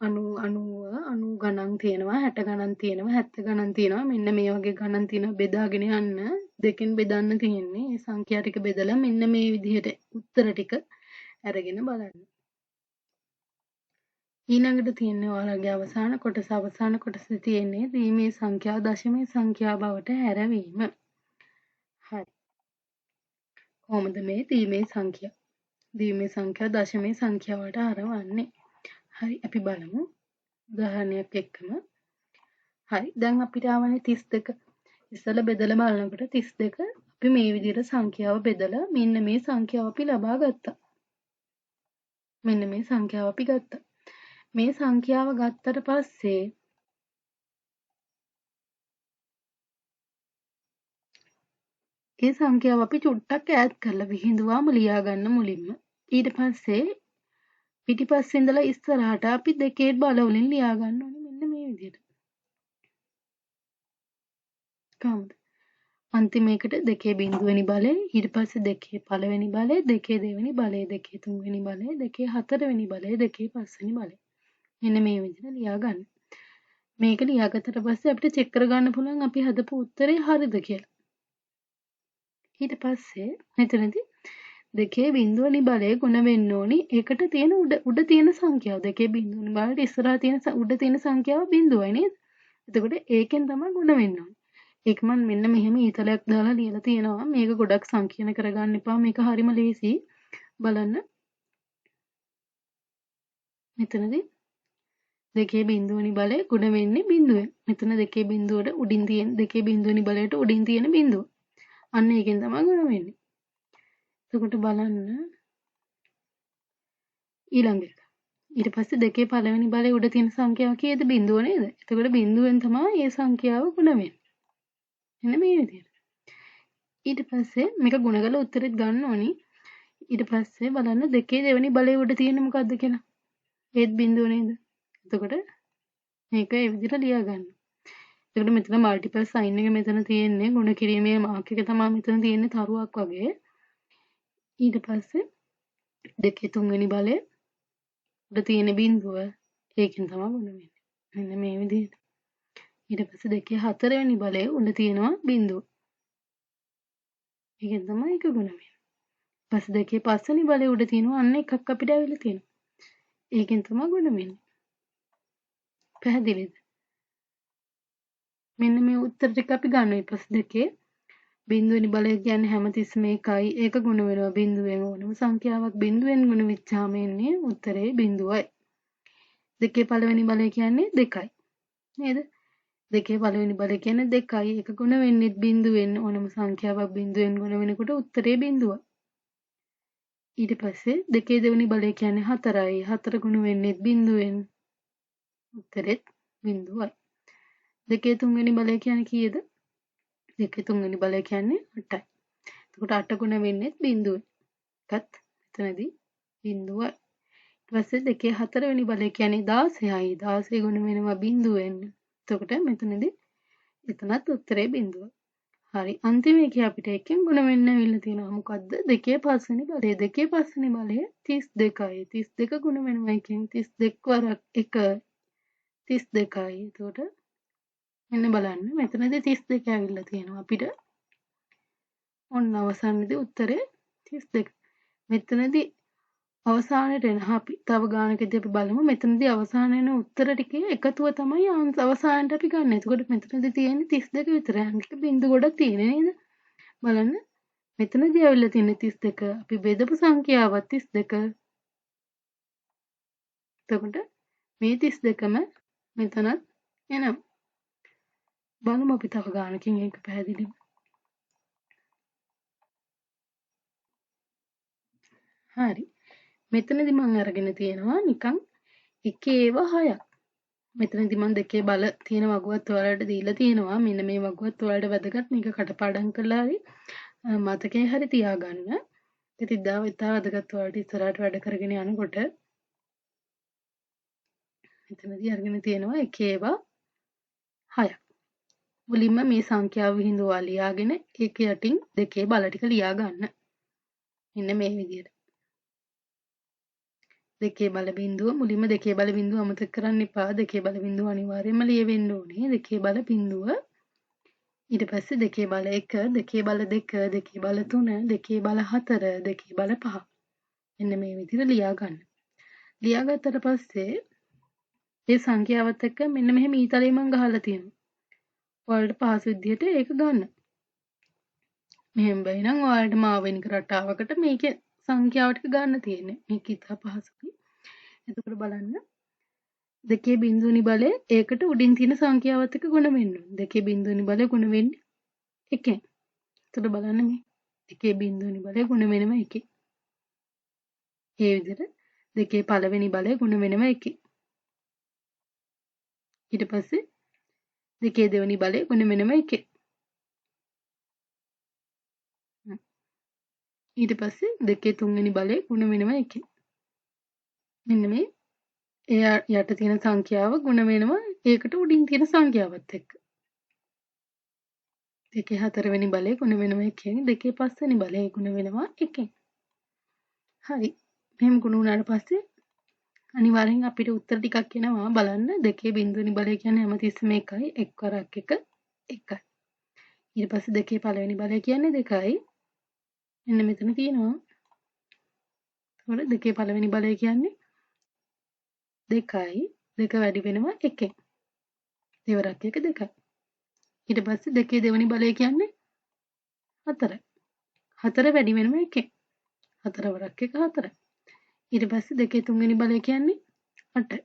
Speaker 1: 90 ගණන් තියෙනවා 60 ගණන් තියෙනවා 70 ගණන් තියෙනවා මෙන්න මේ වගේ ගණන් තියෙනවා බෙදාගෙන යන්න දෙකෙන් බෙදන්න තියෙන්නේ මේ සංඛ්‍යා ටික බෙදලා මෙන්න මේ විදිහට උත්තර ටික අරගෙන බලන්න ඊළඟට තියෙන්නේ ඔයාලගේ අවසාන කොටසේ තියෙන්නේ දීමේ සංඛ්‍යා දශමයේ සංඛ්‍යා බවට හැරවීම හරි කොහොමද මේ දීමේ සංඛ්‍යා දශමයේ සංඛ්‍යාවට හරවන්නේ හරි අපි බලමු උදාහරණයක් එක්කම හරි දැන් අපිට ආවනේ 32 ඉස්සෙල්ලා බෙදලා බලනකොට 32 අපි මේ විදිහට සංඛ්‍යාව බෙදලා මෙන්න මේ සංඛ්‍යාව අපි ලබා ගත්තා මෙන්න මේ සංඛ්‍යාව අපි ගත්තා මේ සංඛ්‍යාව ගත්තට පස්සේ ඒ සංඛ්‍යාව අපි චුට්ටක් ඈඩ් කරලා විහිදුවාම ලියා ගන්න මුලින්ම ඊට පස්සේ පිටිපස්සේ ඉඳලා ඉස්සරහට අපි දෙකේ බල වලින් ලියා ගන්න ඕනේ මෙන්න මේ විදිහට. කොහොමද? අන්තිම එකට දෙකේ බිංදුවෙනි බලය, ඊට පස්සේ දෙකේ පළවෙනි බලය, දෙකේ දෙවෙනි බලය, දෙකේ තුන්වෙනි බලය, දෙකේ හතරවෙනි බලය, දෙකේ පස්වෙනි බලය. මෙන්න මේ විදිහට ලියා ගන්න. මේක ලියාගත්තට පස්සේ අපිට චෙක් කරගන්න පුළුවන් අපි හදපු උත්තරේ හරිද කියලා. ඊට පස්සේ මෙතනදී දෙකේ බිංදුවෙනි බලය ගුණ වෙන්න ඕනි. ඒකට තියෙන උඩ තියෙන සංඛ්‍යාව. දෙකේ බිංදුවෙනි බලයට ඉස්සරහා තියෙන උඩ තියෙන සංඛ්‍යාව බිංදුවයි නේද? එතකොට ඒකෙන් තමයි ගුණ වෙන්න ඕනි. ඒක මම මෙන්න මෙහෙම ඊතලයක් දාලා ලියලා තියෙනවා. මේක ගොඩක් සංකීර්ණ කරගන්න එපා. මේක හරිම ලේසි. බලන්න. මෙතනදී දෙකේ බිංදුවෙනි බලය ගුණ වෙන්නේ බිංදුවෙන්. මෙතන දෙකේ බිංදුවට උඩින් තියෙන දෙකේ බිංදුවෙනි බලයට උඩින් තියෙන බිංදුව. අන්න ඒකෙන් තමයි ගුණ වෙන්නේ. එතකොට බලන්න ඊළඟ එක. ඊට පස්සේ දෙකේ පළවෙනි බලයේ උඩ තියෙන සංඛ්‍යාව කීයද? බිංදුව නේද? එතකොට බිංදුවෙන් තමයි මේ සංඛ්‍යාව ගුණ වෙන්නේ. එන්න මේ විදිහට. ඊට පස්සේ මේක ගුණ කරලා උත්තරෙත් ගන්න ඕනි. ඊට පස්සේ බලන්න දෙකේ දෙවෙනි බලයේ උඩ තියෙන්නේ මොකද්ද කියලා. ඒත් බිංදුව නේද? එතකොට මේක ඒ විදිහට ලියා ගන්න. එතකොට මෙතන මල්ටිපල් සයින් එක මෙතන තියෙන්නේ ගුණ කිරීමේ මාක් එක තමයි මෙතන තියෙන්නේ තරුවක් වගේ. ඊට පස්සේ දෙකේ තුන්වෙනි බලය උඩ තියෙන බිංදුව ඒකෙන් තමයි ගුණ වෙන්නේ. මෙන්න මේ විදිහට. ඊට පස්සේ දෙකේ හතරවෙනි බලයේ උඩ තියෙනවා බිංදුව. ඒකෙන් තමයි ඒක ගුණ වෙන්නේ. පස්සේ දෙකේ පස්වෙනි බලයේ උඩ තියෙනවා අන්න එකක් අපිට ඇවිල්ලා තියෙනවා. ඒකෙන් තමයි ගුණ වෙන්නේ. පැහැදිලිද? මෙන්න මේ උත්තර ටික අපි ගන්නවා ඊපස්සේ දෙකේ බිඳුවෙනි බලය කියන්නේ හැමතිස්සෙම එකයි. ඒක ගුණ වෙනවා බිඳුවෙන්. ඕනම සංඛ්‍යාවක් බිඳුවෙන් ගුණ වෙච්චාම එන්නේ උත්තරේ බිඳුවයි. දෙකේ පළවෙනි බලය කියන්නේ 2යි. නේද? දෙකේ පළවෙනි බලය කියන්නේ 2යි. ඒක ගුණ වෙන්නේ බිඳුවෙන්. ඕනම සංඛ්‍යාවක් බිඳුවෙන් ගුණ වෙනකොට උත්තරේ බිඳුවයි. ඊට පස්සේ දෙකේ දෙවෙනි බලය කියන්නේ 4යි. 4 ගුණ වෙන්නේ බිඳුවෙන්. උත්තරෙත් බිඳුවයි. දෙකේ තුන්වෙනි බලය කියන්නේ කීයද? දෙකේ තුන්වෙනි බලය කියන්නේ 8යි. එතකොට 8 ගුණ වෙන්නේ බිඳුවෙන්. එකත් මෙතනදී බිඳුවයි. ඊට පස්සේ දෙකේ හතරවෙනි බලය කියන්නේ 16යි. 16 ගුණ වෙනවා බිඳුවෙන්. එතකොට මෙතනදී එතනත් උත්තරේ බිඳුවයි. හරි. අන්තිම එකේ අපිට එකෙන් ගුණ වෙන්න ඇවිල්ලා තියෙනවා. මොකද්ද? දෙකේ පස්වෙනි බලය. දෙකේ පස්වෙනි බලය 32යි. 32 ගුණ වෙනවා එකෙන් 32 වරක් 1 32යි. එතකොට මෙන්න බලන්න මෙතනදී 32 ඇවිල්ලා තියෙනවා අපිට. ඔන්න අවසානයේදී උත්තරේ 32. මෙතනදී අවසානයේ එන අපි තව ගානකදී අපි බලමු මෙතනදී අවසානයේ එන උත්තර ටිකේ එකතුව තමයි අවසානට අපි ගන්න. එතකොට මෙතනදී තියෙන්නේ 32 විතරයි. අනිත් බිංදු ගොඩක් තියෙන්නේ නේද? බලන්න මෙතනදී ඇවිල්ලා තියෙන්නේ 32. අපි බෙදපු සංඛ්‍යාවත් 32. එතකොට මේ 32ම මෙතනත් එනවා. බලමු අපි තව ගානකින් ඒක පැහැදිලිව. හරි. මෙතනදී මම අරගෙන තියෙනවා නිකන් එකේව 6ක්. මෙතනදී මම දෙකේ බල තියෙන වගුවත් ඔයාලට දීලා තියෙනවා. මෙන්න මේ වගුවත් ඔයාලට වැදගත්. මේක කටපාඩම් කරලා හරි මතකේ හරි තියාගන්න. ඉතින් ඉතාල වැදගත් ඔයාලට ඉස්සරහට වැඩ කරගෙන යනකොට මෙතනදී අරගෙන තියෙනවා එකේව 6ක්. මුලින්ම මේ සංඛ්‍යාව විහිදුවා ලියාගෙන ඒක යටින් දෙකේ බල ටික ලියා ගන්න. මෙන්න මේ විදිහට. දෙකේ බල බිඳුව මුලින්ම දෙකේ බල බිඳුව අමතක කරන්න එපා. දෙකේ බල බිඳුව අනිවාර්යයෙන්ම ලියවෙන්න ඕනේ. දෙකේ බල බිඳුව ඊට පස්සේ දෙකේ බල 1 දෙකේ බල 2 දෙකේ බල 3 දෙකේ බල 4 දෙකේ බල 5 මෙන්න මේ විදිහට ලියා ගන්න. ලියාගත්තට පස්සේ මේ සංඛ්‍යාවත් එක්ක මෙන්න මෙහෙම ඊතලෙ මම ගහලා තියෙනවා. ඔයාලට පහසු විදිහට ඒක ගන්න. මෙහෙම බැයි නම් ඔයාලට මාවෙනික රටාවකට මේකේ සංඛ්‍යාව ටික ගන්න තියෙන්නේ. මේක ඉතා පහසුයි. එතකොට බලන්න දෙකේ බිඳුවනි බලය ඒකට උඩින් තියෙන සංඛ්‍යාවත් එක්ක ගුණ වෙන්න ඕනේ. දෙකේ බිඳුවනි බලය ගුණ වෙන්නේ 1ෙන්. එතකොට බලන්න මේ දෙකේ බිඳුවනි බලය ගුණ වෙනවා 1ෙන්. ඒ විදිහට දෙකේ පළවෙනි බලය ගුණ වෙනවා 1ෙන්. ඊට පස්සේ දෙකේ දෙවෙනි බලය ගුණ වෙනවා 1ෙන්. ඊට පස්සේ දෙකේ තුන්වෙනි බලය ගුණ වෙනවා 1ෙන්. මෙන්න මේ එයා යට තියෙන සංඛ්‍යාව ගුණ වෙනවා ඒකට උඩින් තියෙන සංඛ්‍යාවත් එක්ක. දෙකේ හතරවෙනි බලය ගුණ වෙනවා 1ෙන්. දෙකේ පස්වෙනි බලය ගුණ වෙනවා 1ෙන්. හරි. මෙහෙම ගුණ වුණාට පස්සේ අනිවාර්යෙන් අපිට උත්තර ටිකක් එනවා. බලන්න දෙකේ බිඳුවෙනි බලය කියන්නේ හැමතිස්සෙම 1යි. 1 වරක් 1 1යි. ඊට පස්සේ දෙකේ පළවෙනි බලය කියන්නේ 2යි. මෙන්න මෙතන තියෙනවා. එතකොට දෙකේ පළවෙනි බලය කියන්නේ 2යි. 2 වැඩි වෙනවා 1ෙන්. දෙවරක් 1 2යි. ඊට පස්සේ දෙකේ දෙවෙනි බලය කියන්නේ 4යි. 4 වැඩි වෙනවා 1ෙන්. 4 වරක් 1 4යි. ඊට පස්සේ දෙකේ තුන්වෙනි බලය කියන්නේ 8යි.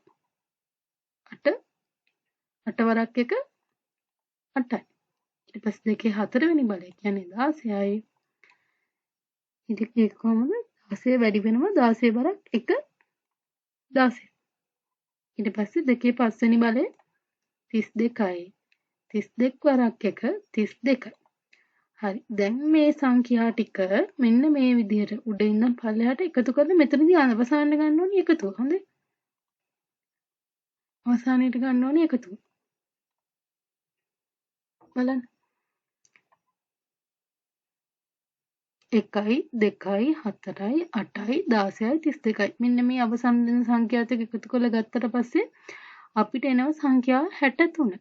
Speaker 1: 8 8 වරක් 1 8යි. ඊට පස්සේ දෙකේ හතරවෙනි බලය කියන්නේ 16යි. ඉතින් ඒක කොහොමද? 16 වැඩි වෙනවා 16 වරක් 1 16. ඊට පස්සේ දෙකේ පස්වෙනි බලය 32යි. 32 වරක් 1 32යි. හරි. දැන් මේ සංඛ්‍යා ටික මෙන්න මේ විදිහට උඩ ඉඳන් පල්ලෙහාට එකතු කරලා මෙතනදී අවසානට ගන්න ඕනේ එකතුව. හොඳයි. අවසානයේට ගන්න ඕනේ එකතුව. බලන්න. 1යි 2යි 4යි 8යි 16යි 32යි. මෙන්න මේ අවසන් දෙන සංඛ්‍යා ටික එකතු කරලා ගත්තට පස්සේ අපිට එනවා සංඛ්‍යා 63.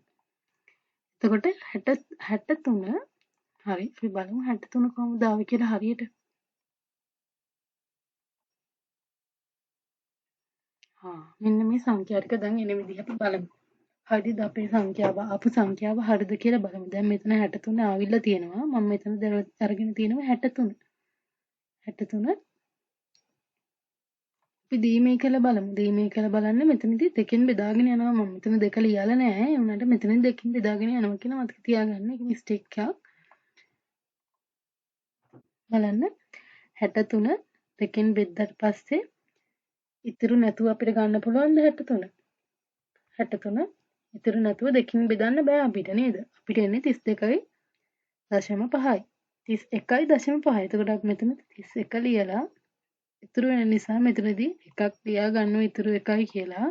Speaker 1: එතකොට 63 හරි අපි බලමු 63 කොහොමද ආවේ කියලා හරියට. මෙන්න මේ සංඛ්‍යා ටික දැන් එන විදිහ අපි බලමු. හරිද අපේ සංඛ්‍යාව ආපු සංඛ්‍යාව හරිද කියලා බලමු. දැන් මෙතන 63 ආවිල්ලා තියෙනවා. මම මෙතන අරගෙන තියෙනවා 63. 63 අපි දීමේ කියලා බලමු. දීමේ කියලා බලන්න මෙතනදී දෙකෙන් බෙදාගෙන යනවා. මම මෙතන දෙක ලියලා නැහැ. ඒ වුණාට මෙතනින් දෙකෙන් බෙදාගෙන යනවා කියලා මතක තියාගන්න. ඒක මිස්ටේක් එකක්. බලන්න 63 දෙකෙන් බෙද්දට පස්සේ ඉතුරු නැතුව අපිට ගන්න පුළුවන් 63. 63 ඉතුරු නැතුව දෙකකින් බෙදන්න බෑ අපිට නේද? අපිට එන්නේ 32.5යි. 31.5. එතකොට අපි මෙතන 31 ලියලා ඉතුරු වෙන නිසා මෙතනදී එකක් ලියා ගන්නවා ඉතුරු එකයි කියලා.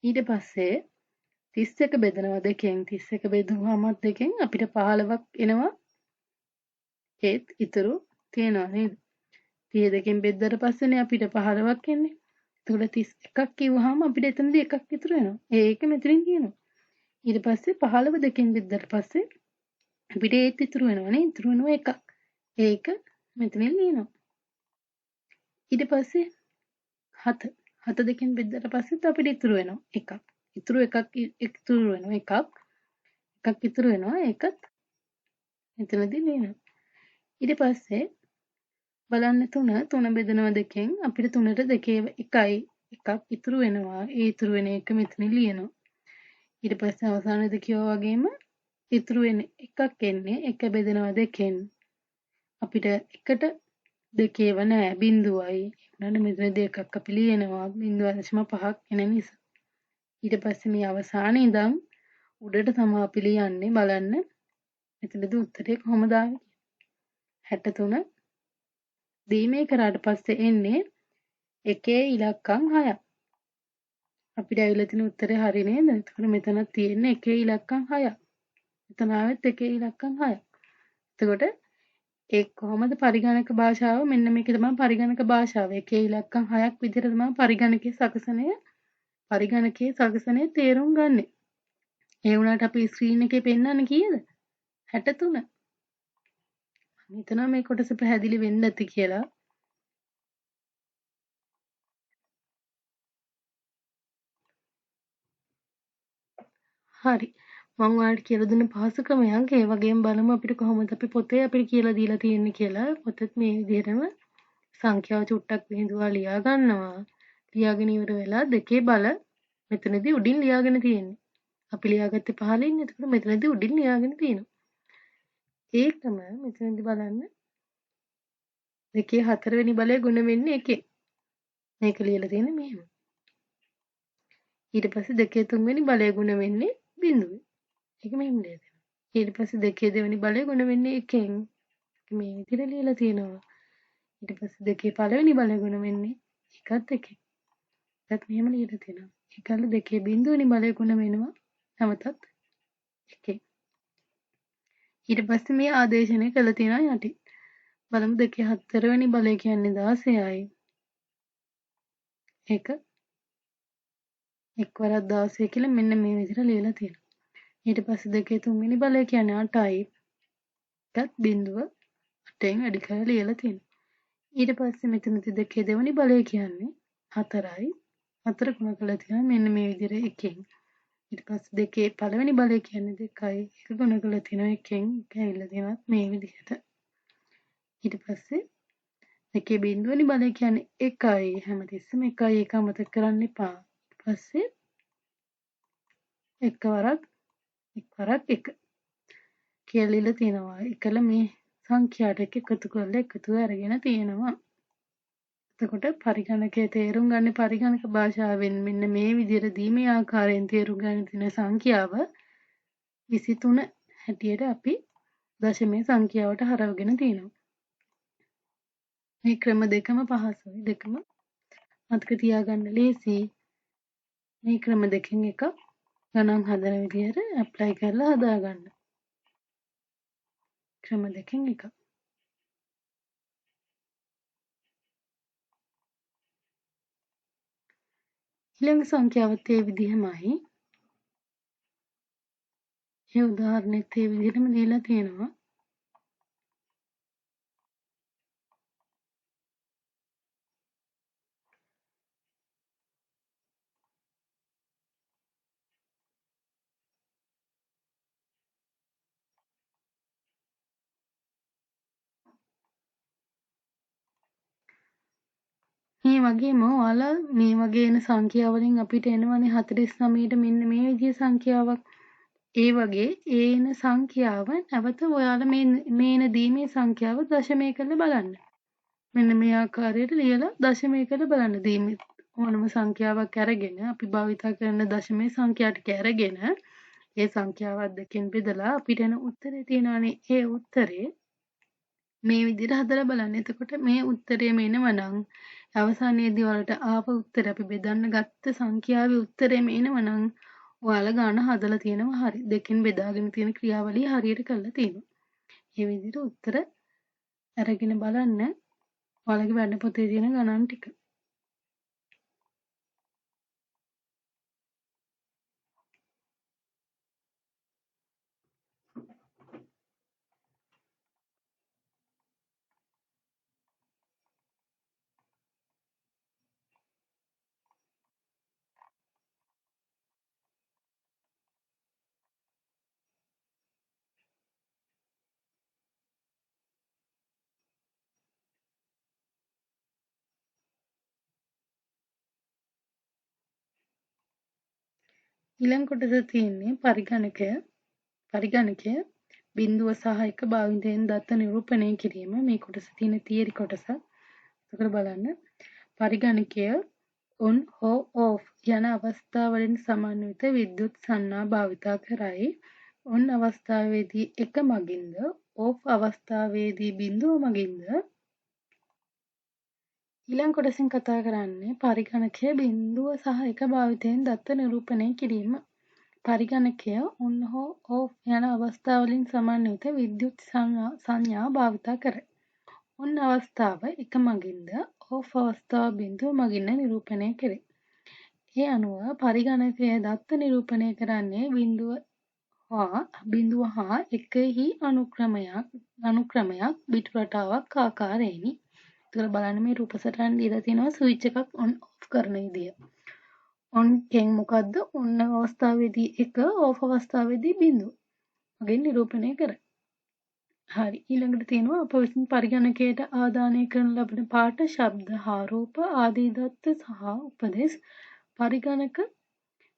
Speaker 1: ඊට පස්සේ 31 බෙදනවා දෙකෙන් 31 බෙදුවාම දෙකෙන් අපිට 15ක් එනවා. ඒත් ඉතුරු තියනවා නේද? 32කින් බෙද්දට පස්සේනේ අපිට 15ක් එන්නේ. එතකොට 31ක් කිව්වහම අපිට එතනදී එකක් ඉතුරු වෙනවා. ඒක මෙතනින් තියෙනවා. ඊට පස්සේ 15 දෙකෙන් බෙද්දට පස්සේ අපිට ඒත් ඉතුරු වෙනවා නේ. ඉතුරු වෙනවා එකක්. ඒක මෙතනින් ලියනවා. ඊට පස්සේ 7 දෙකෙන් බෙද්දට පස්සෙත් අපිට ඉතුරු වෙනවා එකක්. ඉතුරු වෙනවා එකක්. එකක් ඉතුරු වෙනවා ඒකත් මෙතනදී ලියනවා. ඊට පස්සේ බලන්න 3 බෙදනවා දෙකෙන් අපිට 3ට දෙකේ එකයි එකක් ඉතුරු වෙනවා. ඒ ඉතුරු වෙන එක මෙතන ලියනවා. ඊට පස්සේ අවසානයේදී කියවා වගේම ඉතුරු වෙන එකක් එන්නේ එක බෙදනවා දෙකෙන් අපිට එකට දෙකේව නෑ බිඳුවයි. ඊළඟ මෙතනදී එකක් අපි ලියනවා 0.5ක් එන නිසා. ඊට පස්සේ මේ අවසානයේ ඉඳන් උඩට තමයි අපි ලියන්නේ බලන්න. මෙතනදී උත්තරේ කොහොමද ආවේ? 63 දීමේ කරාට පස්සේ එන්නේ එකේ ඉලක්කම් 6ක්. අපිට ඇවිල්ලා තියෙන උත්තරේ හරි නේද? එතකොට මෙතන තියෙන්නේ එකේ ඉලක්කම් 6ක්. මෙතන ආවෙත් එකේ ඉලක්කම් 6ක්. එතකොට ඒ කොහොමද පරිගණක භාෂාව මෙන්න මේක තමයි පරිගණක භාෂාව. එකේ ඉලක්කම් 6ක් විදිහට තමයි පරිගණකයේ සකසනය තේරුම් ගන්නෙ. ඒ වුණාට අපි ස්ක්‍රීන් එකේ පෙන්නන්නේ කීයද? 63. මම හිතනවා මේ කොටස පැහැදිලි වෙන්න ඇති කියලා. හරි. මම ඔයාලට කියලා දුන්න පහසු ක්‍රමයක්. ඒ වගේම බලමු අපිට කොහොමද අපි පොතේ අපිට කියලා දීලා තියෙන්නේ කියලා. පොතේ මේ විදිහටම සංඛ්‍යාව චුට්ටක් විහිදුවා ලියා ගන්නවා. ලියාගෙන ඉවර වෙලා දෙකේ බල මෙතනදී උඩින් ලියාගෙන තියෙන්නේ. අපි ලියාගත්තේ පහලින්. එතකොට මෙතනදී උඩින් ලියාගෙන තියෙනවා. ඒකම මෙතනදී බලන්න දෙකේ හතරවෙනි බලය ගුණ වෙන්නේ එකෙන්. මේක ලියලා තියෙන්නේ මෙහෙම. ඊට පස්සේ දෙකේ තුන්වෙනි බලය ගුණ වෙන්නේ බිඳුවේ. ඒක මෙහෙම ලියලා තියෙනවා. ඊට පස්සේ දෙකේ දෙවෙනි බලය ගුණ වෙන්නේ එකෙන්. මේ විදිහට ලියලා තියෙනවා. ඊට පස්සේ දෙකේ පළවෙනි බලය ගුණ වෙන්නේ එකත් එකෙන්. ඒකත් මෙහෙම ලියලා තියෙනවා. ඒකල දෙකේ බිඳුවෙනි බලය ගුණ වෙනවා නැවතත් එකෙන්. ඊට පස්සේ මේ ආදේශනය කළා තියෙනවා යටි. බලමු දෙකේ හතරවෙනි බලය කියන්නේ 16යි. ඒක එක් වරක් 16 කියලා මෙන්න මේ විදිහට ලියලා තියෙනවා. ඊට පස්සේ දෙකේ තුන්වෙනි බලය කියන්නේ 8යි. ඒකත් බිඳුව 8ෙන් වැඩි කරලා ලියලා තියෙනවා. ඊට පස්සේ මෙතනදී දෙකේ දෙවෙනි බලය කියන්නේ 4යි. 4 ගුණ කරලා තියෙනවා මෙන්න මේ විදිහට එකෙන්. ඊට පස්සේ දෙකේ පළවෙනි බලය කියන්නේ 2යි. ඒක ගුණ කරලා තියෙනවා එකෙන්. ඒක ඇවිල්ලා තියෙනවා මේ විදිහට. ඊට පස්සේ දෙකේ බිඳුවෙනි බලය කියන්නේ 1යි. හැමතිස්සෙම 1යි ඒක අමතක කරන්න එපා. ඊට පස්සේ එක වරක් 1 කියලා ලියලා තියෙනවා. එකල මේ සංඛ්‍යා ටික එකතු කරලා එකතුව අරගෙන තියෙනවා. එතකොට පරිගණකයේ තේරුම් ගන්න පරිගණක භාෂාවෙන් මෙන්න මේ විදිහට දීමේ ආකාරයෙන් තේරුම් ගන්න තියෙන සංඛ්‍යාව 23 හැටියට අපි දශමයේ සංඛ්‍යාවට හරවගෙන තියෙනවා. මේ ක්‍රම දෙකම පහසුයි. දෙකම මතක තියාගන්න ලේසි. මේ ක්‍රම දෙකෙන් එක ගණන් හදන විදිහට ඇප්ලයි කරලා හදාගන්න. ක්‍රම දෙකෙන් එක. ඊළඟ සංඛ්‍යාවත් ඒ විදිහමයි. ඒ උදාහරණෙත් ඒ විදිහටම දීලා තියෙනවා. මේ වගේම ඔයාලා මේ වගේ එන සංඛ්‍යා වලින් අපිට එනවනේ 49ට මෙන්න මේ විදිහේ සංඛ්‍යාවක්. ඒ වගේ ඒ එන සංඛ්‍යාව නැවත ඔයාලා මේ එන දීමේ සංඛ්‍යාව දශමය කරලා බලන්න. මෙන්න මේ ආකාරයට ලියලා දශමය කරලා බලන්න. දීමේ ඕනම සංඛ්‍යාවක් අරගෙන අපි භාවිතා කරන දශමයේ සංඛ්‍යා ටික අරගෙන ඒ සංඛ්‍යාවත් දෙකෙන් බෙදලා අපිට එන උත්තරේ තියෙනවානේ. ඒ උත්තරේ මේ විදිහට හදලා බලන්න. එතකොට මේ උත්තරේ මේනවනම් අවසානයේදී වලට ආව උත්තරේ අපි බෙදන්න ගත්ත සංඛ්‍යාවේ උත්තරේ මේනවනම් ඔයාලා ගාන හදලා තියෙනවා හරි. දෙකෙන් බෙදාගෙන තියෙන ක්‍රියාවලිය හරියට කරලා තියෙනවා. මේ විදිහට උත්තර අරගෙන බලන්න ඔයාලගේ වැඩ පොතේ තියෙන ගණන් ටික. ඊළඟ කොටස තියෙන්නේ පරිගණකය බිඳුව සහ එක භාවිතයෙන් දත්ත නිරූපණය කිරීම. මේ කොටස තියෙන තියරි කොටස. එතකොට බලන්න පරිගණකය on හෝ off යන අවස්ථාවලින් සමන්විත විද්‍යුත් සංඥා භාවිතා කරයි. on අවස්ථාවේදී එක මගින්ද off අවස්ථාවේදී බිඳුව මගින්ද. ඊළඟ කොටසින් කතා කරන්නේ පරිගණකය බිඳුව සහ එක භාවිතයෙන් දත්ත නිරූපණය කිරීම. පරිගණකය on හෝ off යන අවස්ථාවලින් සමන්විත විද්‍යුත් සංඥා භාවිතා කරයි. on අවස්ථාව එක මගින්ද off අවස්ථාව බිඳුව මගින්ද නිරූපණය කරේ. ඒ අනුව පරිගණකය දත්ත නිරූපණය කරන්නේ බිඳුව හා එකෙහි අනුක්‍රමයක් බිටු රටාවක් ආකාරයෙනි. එතකොට බලන්න මේ රූප සටහන් දීලා තියෙනවා ස්විච් එකක් on off කරන විදිය. on එකෙන් මොකද්ද? on අවස්ථාවේදී එක off අවස්ථාවේදී බිඳුව. මගෙන් නිරූපණය කරයි. හරි. ඊළඟට තියෙනවා අප විසින් පරිගණකයට ආදානය කරන ලබන පාඨ, ශබ්ද හා රූප ආදී දත්ත සහ උපදෙස් පරිගණක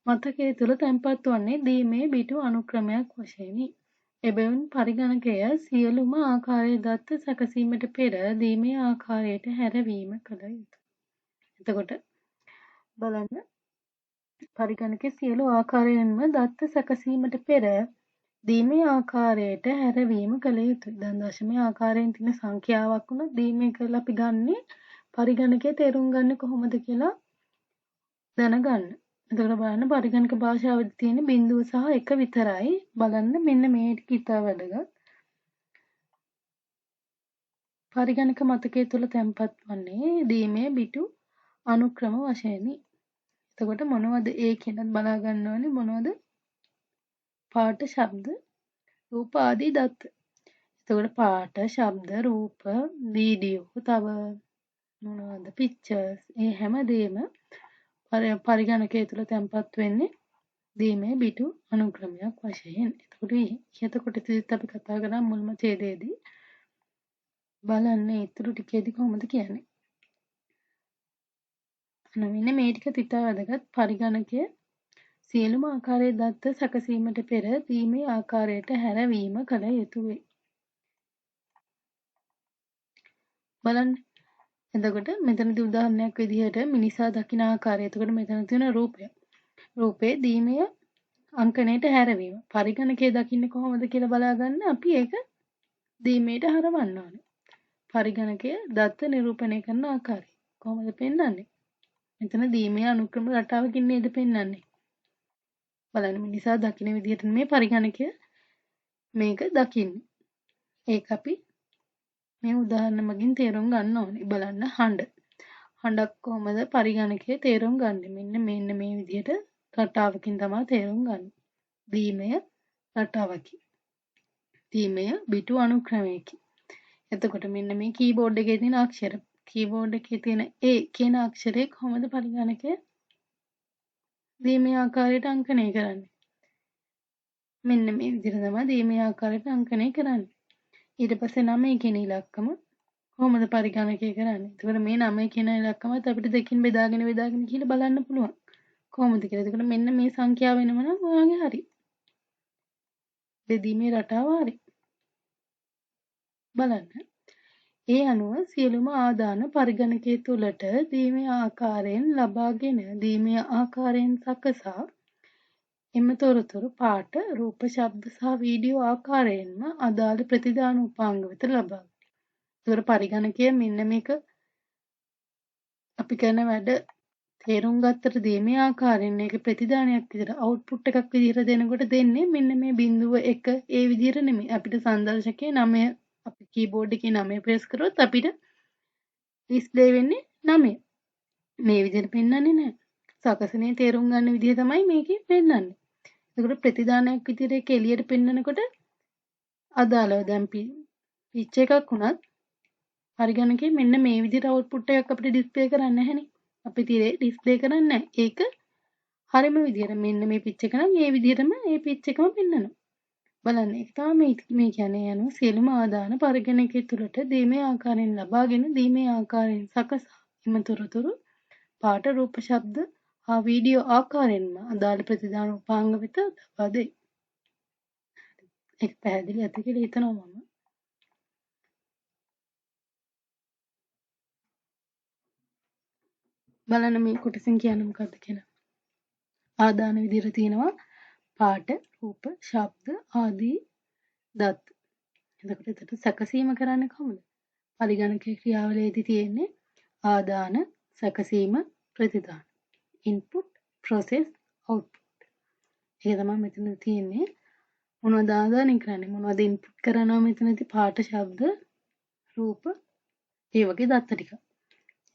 Speaker 1: මතකයේ තුල තැන්පත් වන්නේ දීමේ බිටු අනුක්‍රමයක් වශයෙනි. එබැවින් පරිගණකය සියලුම ආකාරයේ දත්ත සැකසීමට පෙර දීමේ ආකාරයට හැරවීම කළ යුතුය. එතකොට බලන්න පරිගණකයේ සියලු ආකාරයෙන්ම දත්ත සැකසීමට පෙර දීමේ ආකාරයට හැරවීම කළ යුතුයි. දැන් දශමයේ ආකාරයෙන් තියෙන සංඛ්‍යාවක් වුණා දීමේ කරලා අපි ගන්නෙ පරිගණකයේ තේරුම් ගන්න කොහොමද කියලා දැනගන්න. එතකොට බලන්න පරිගණක භාෂාවෙදි තියෙන බිඳුව සහ එක විතරයි. බලන්න මෙන්න මේ ටික ඉතා වැදගත්. පරිගණක මතකයේ තුල තැන්පත් වන්නේ දීමේ බිටු අනුක්‍රම වශයෙනි. එතකොට මොනවද ඒ කියනත් බලා ගන්න ඕනේ මොනවද? පාඨ, ශබ්ද, රූප ආදී දත්ත. එතකොට පාඨ, ශබ්ද, රූප, වීඩියෝ, තව මොනවද පික්චර්ස් ඒ හැමදේම පරිගණකයේ තුල තැන්පත් වෙන්නේ දීමේ බිටු අනුක්‍රමයක් වශයෙන්. එතකොට ඉහත කොටසෙදිත් අපි කතා කරා මුල්ම ඡේදයේදී බලන්න ඊටු ටිකේදී කොහොමද කියන්නේ. මෙන්න මේ ටික තිතා වැදගත්. පරිගණකය සියලුම ආකාරයේ දත්ත සැකසීමට පෙර දීමේ ආකාරයට හැරවීම කළ යුතු වේ. බලන්න. එතකොට මෙතනදී උදාහරණයක් විදිහට මිනිසා දකින ආකාරය. එතකොට මෙතන තියෙන රූපය. රූපේ දීමේ අංකණයට හැරවීම. පරිගණකයේ දකින්නේ කොහොමද කියලා බලාගන්න අපි ඒක දීමේට හරවන්න ඕනේ. පරිගණකය දත්ත නිරූපණය කරන ආකාරය කොහොමද පෙන්වන්නේ? මෙතන දීමේ අනුක්‍රම රටාවකින් නේද පෙන්වන්නේ. බලන්න මිනිසා දකින විදිහට මේ පරිගණකය මේක දකින්නේ. ඒක අපි මේ උදාහරණ මගින් තේරුම් ගන්න ඕනේ. බලන්න හඬක් කොහොමද පරිගණකයේ තේරුම් ගන්නේ? මෙන්න මේ විදිහට රටාවකින් තමයි තේරුම් ගන්න. දීමය රටාවකින්. දීමය බිටු අනුක්‍රමයකින්. එතකොට මෙන්න මේ කීබෝඩ් එකේ තියෙන අක්ෂර. කීබෝඩ් එකේ තියෙන A කියන අක්ෂරය කොහොමද පරිගණකය දීමේ ආකාරයට අංකණය කරන්නේ? මෙන්න මේ විදිහට තමයි දීමේ ආකාරයට අංකණය කරන්නේ. ඊට පස්සේ 9 කියන ඉලක්කම කොහොමද පරිගණකය කරන්නේ? එතකොට මේ 9 කියන ඉලක්කමත් අපිට දෙකින් බෙදාගෙන කියලා බලන්න පුළුවන්. කොහොමද කියලා. එතකොට මෙන්න මේ සංඛ්‍යාව වෙනම නම් ඔයාගේ හරි. බෙදීමේ රටාව හරි. බලන්න. ඒ අනුව සියලුම ආදාන පරිගණකය තුළට දීමේ ආකාරයෙන් සකසා එම තොරතුරු පාඨ, රූප, ශබ්ද සහ වීඩියෝ ආකාරයෙන්ම අදාළ ප්‍රතිදාන උපාංග වෙත ලබා ගනී. ඒතර පරිගණකය මෙන්න මේක අපි කරන වැඩ තේරුම් ගත්තට දීමේ ආකාරයෙන් ඒක ප්‍රතිදානයක් විදිහට අවුට්පුට් එකක් විදිහට දෙනකොට දෙන්නේ මෙන්න මේ බිඳුව 1 ඒ විදිහට නෙමෙයි. අපිට සංදර්ශකයේ 9 අපි කීබෝඩ් එකේ 9 ප්‍රෙස් කරොත් අපිට ඩිස්ප්ලේ වෙන්නේ 9. මේ විදිහට පෙන්වන්නේ නැහැ. සකසනේ තේරුම් ගන්න විදිහ තමයි මේකේ පෙන්වන්නේ. ඒකට ප්‍රතිදානයක් විදිහට ඒක එළියට පෙන්වනකොට අදාළව දැන් පිච් එකක් වුණත් පරිගණකයේ මෙන්න මේ විදිහට අවුට්පුට් එකක් අපිට ඩිස්ප්ලේ කරන්නේ නැහැනේ. අපි තිරේ ඩිස්ප්ලේ කරන්නේ නැහැ. ඒක හරිම විදිහට මෙන්න මේ පිච් එක නම් මේ විදිහටම මේ පිච් එකම පෙන්වනවා. බලන්න ඒක තමයි මේ කියන්නේ යනවා සියලුම ආදාන පරිගණකයේ තුලට දීමේ ආකාරයෙන් ලබාගෙන දීමේ ආකාරයෙන් සකසා එම තොරතුරු පාඨ, රූප, ශබ්ද හා වීඩියෝ ආකාරයෙන්ම අදාළ ප්‍රතිදාන උපාංග වෙත ලබා දෙයි. ඒක පැහැදිලි ඇති කියලා හිතනවා මම. බලන්න මේ කොටසින් කියන්නේ මොකක්ද කියලා. ආදාන විදිහට තියෙනවා පාඨ, රූප, ශබ්ද ආදී දත්. එතකොට එතට සැකසීම කරන්නේ කොහොමද? පරිගණකයේ ක්‍රියාවලියේදී තියෙන්නේ ආදාන, සැකසීම, ප්‍රතිදාන. input, process, output. ඒක තමයි මෙතන තියෙන්නේ. මොනවද ආදානය කරන්නේ? මොනවද input කරනවා මෙතනදී පාඨ, ශබ්ද, රූප, ඒ වගේ දත්ත ටික.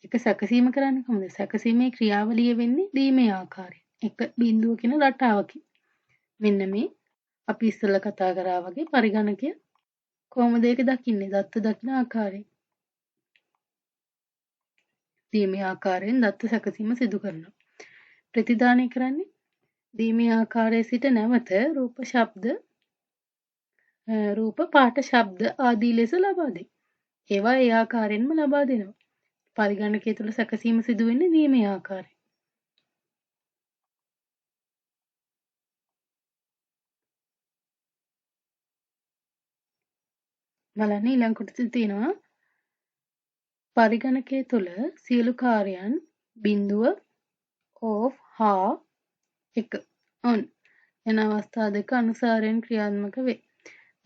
Speaker 1: ඒක සැකසීම කරන්නේ කොහොමද? සැකසීමේ ක්‍රියාවලිය වෙන්නේ දීමේ ආකාරය. එක බිඳුව කියන රටාවකින්. මෙන්න මේ අපි ඉස්සෙල්ලා කතා කරා වගේ පරිගණකය කොහොමද ඒක දකින්නේ? දත්ත දකින ආකාරය. දීමේ ආකාරයෙන් දත්ත සැකසීම සිදු කරනවා. ප්‍රතිදානය කරන්නේ දීමේ ආකාරයේ සිට නැවත රූප, පාඨ, ශබ්ද ආදී ලෙස ලබා දෙයි. ඒවා ඒ ආකාරයෙන්ම ලබා දෙනවා. පරිගණකය තුළ සැකසීම සිදු වෙන්නේ දීමේ ආකාරයෙන්. බලන්න ඊළඟ කොටසේ තියෙනවා පරිගණකය තුළ සියලු කාර්යයන් බිඳුව ඕෆ් හා 1 ඔන් යන අවස්ථා දෙක අනුසාරයෙන් ක්‍රියාත්මක වේ.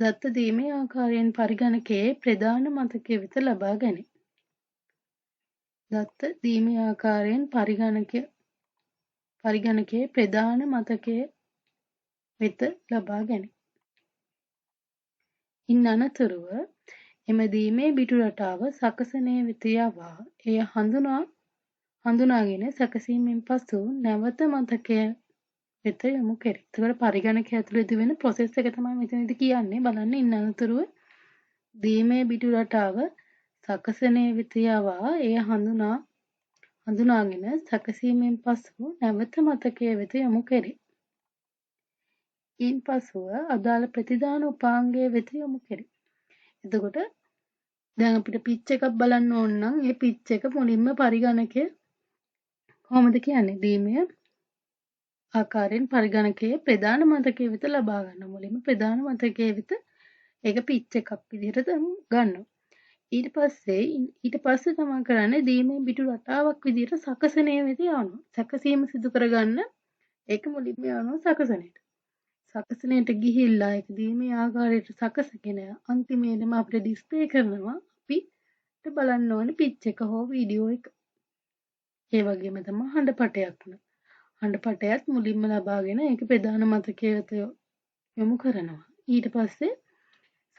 Speaker 1: දත්ත දීමේ ආකාරයෙන් පරිගණකයේ ප්‍රධාන මතකය වෙත ලබා ගැනේ. දත්ත දීමේ ආකාරයෙන් පරිගණකයේ ප්‍රධාන මතකය වෙත ලබා ගැනේ. ඉන් අනතුරුව එම දීමේ බිටු රටාව සකසනය වෙත යවා එය හඳුනාගෙන සැකසීමෙන් පසු නැවත මතකය වෙත යොමු කෙරේ. ඒතකොට පරිගණකය ඇතුළේදී වෙන process එක තමයි මෙතනදී කියන්නේ. බලන්න ඉන් අනතුරුව දීමේ බිටු රටාව සකසනය වෙත යවා එය හඳුනාගෙන සැකසීමෙන් පසු නැවත මතකය වෙත යොමු කෙරේ. ඉන් පසුව අදාළ ප්‍රතිදාන උපාංගය වෙත යොමු කෙරේ. එතකොට දැන් අපිට පිච් එකක් බලන්න ඕන නම් ඒ පිච් එක මුලින්ම පරිගණකය කොහොමද කියන්නේ? දීමේ ආකාරයෙන් පරිගණකයේ ප්‍රධාන මතකය වෙත ලබා ගන්න. මුලින්ම ප්‍රධාන මතකයේ වෙත ඒක පිච් එකක් විදිහට ගන්නවා. ඊට පස්සේ තමයි කරන්නේ දීමේ බිටු රටාවක් විදිහට සකසනය වෙත යනවා. සැකසීම සිදු කරගන්න ඒක මුලින්ම යනවා සකසනයට. සකසනයට ගිහිල්ලා ඒක දීමේ ආකාරයට සකසගෙන අන්තිමේදම අපිට ඩිස්ප්ලේ කරනවා අපිට බලන්න ඕනේ පිච් එක හෝ වීඩියෝ එක. ඒ වගේම තමයි හඬපටයක් උන. හඬපටයත් මුලින්ම ලබාගෙන ඒක ප්‍රධාන මතකය වෙත යොමු කරනවා. ඊට පස්සේ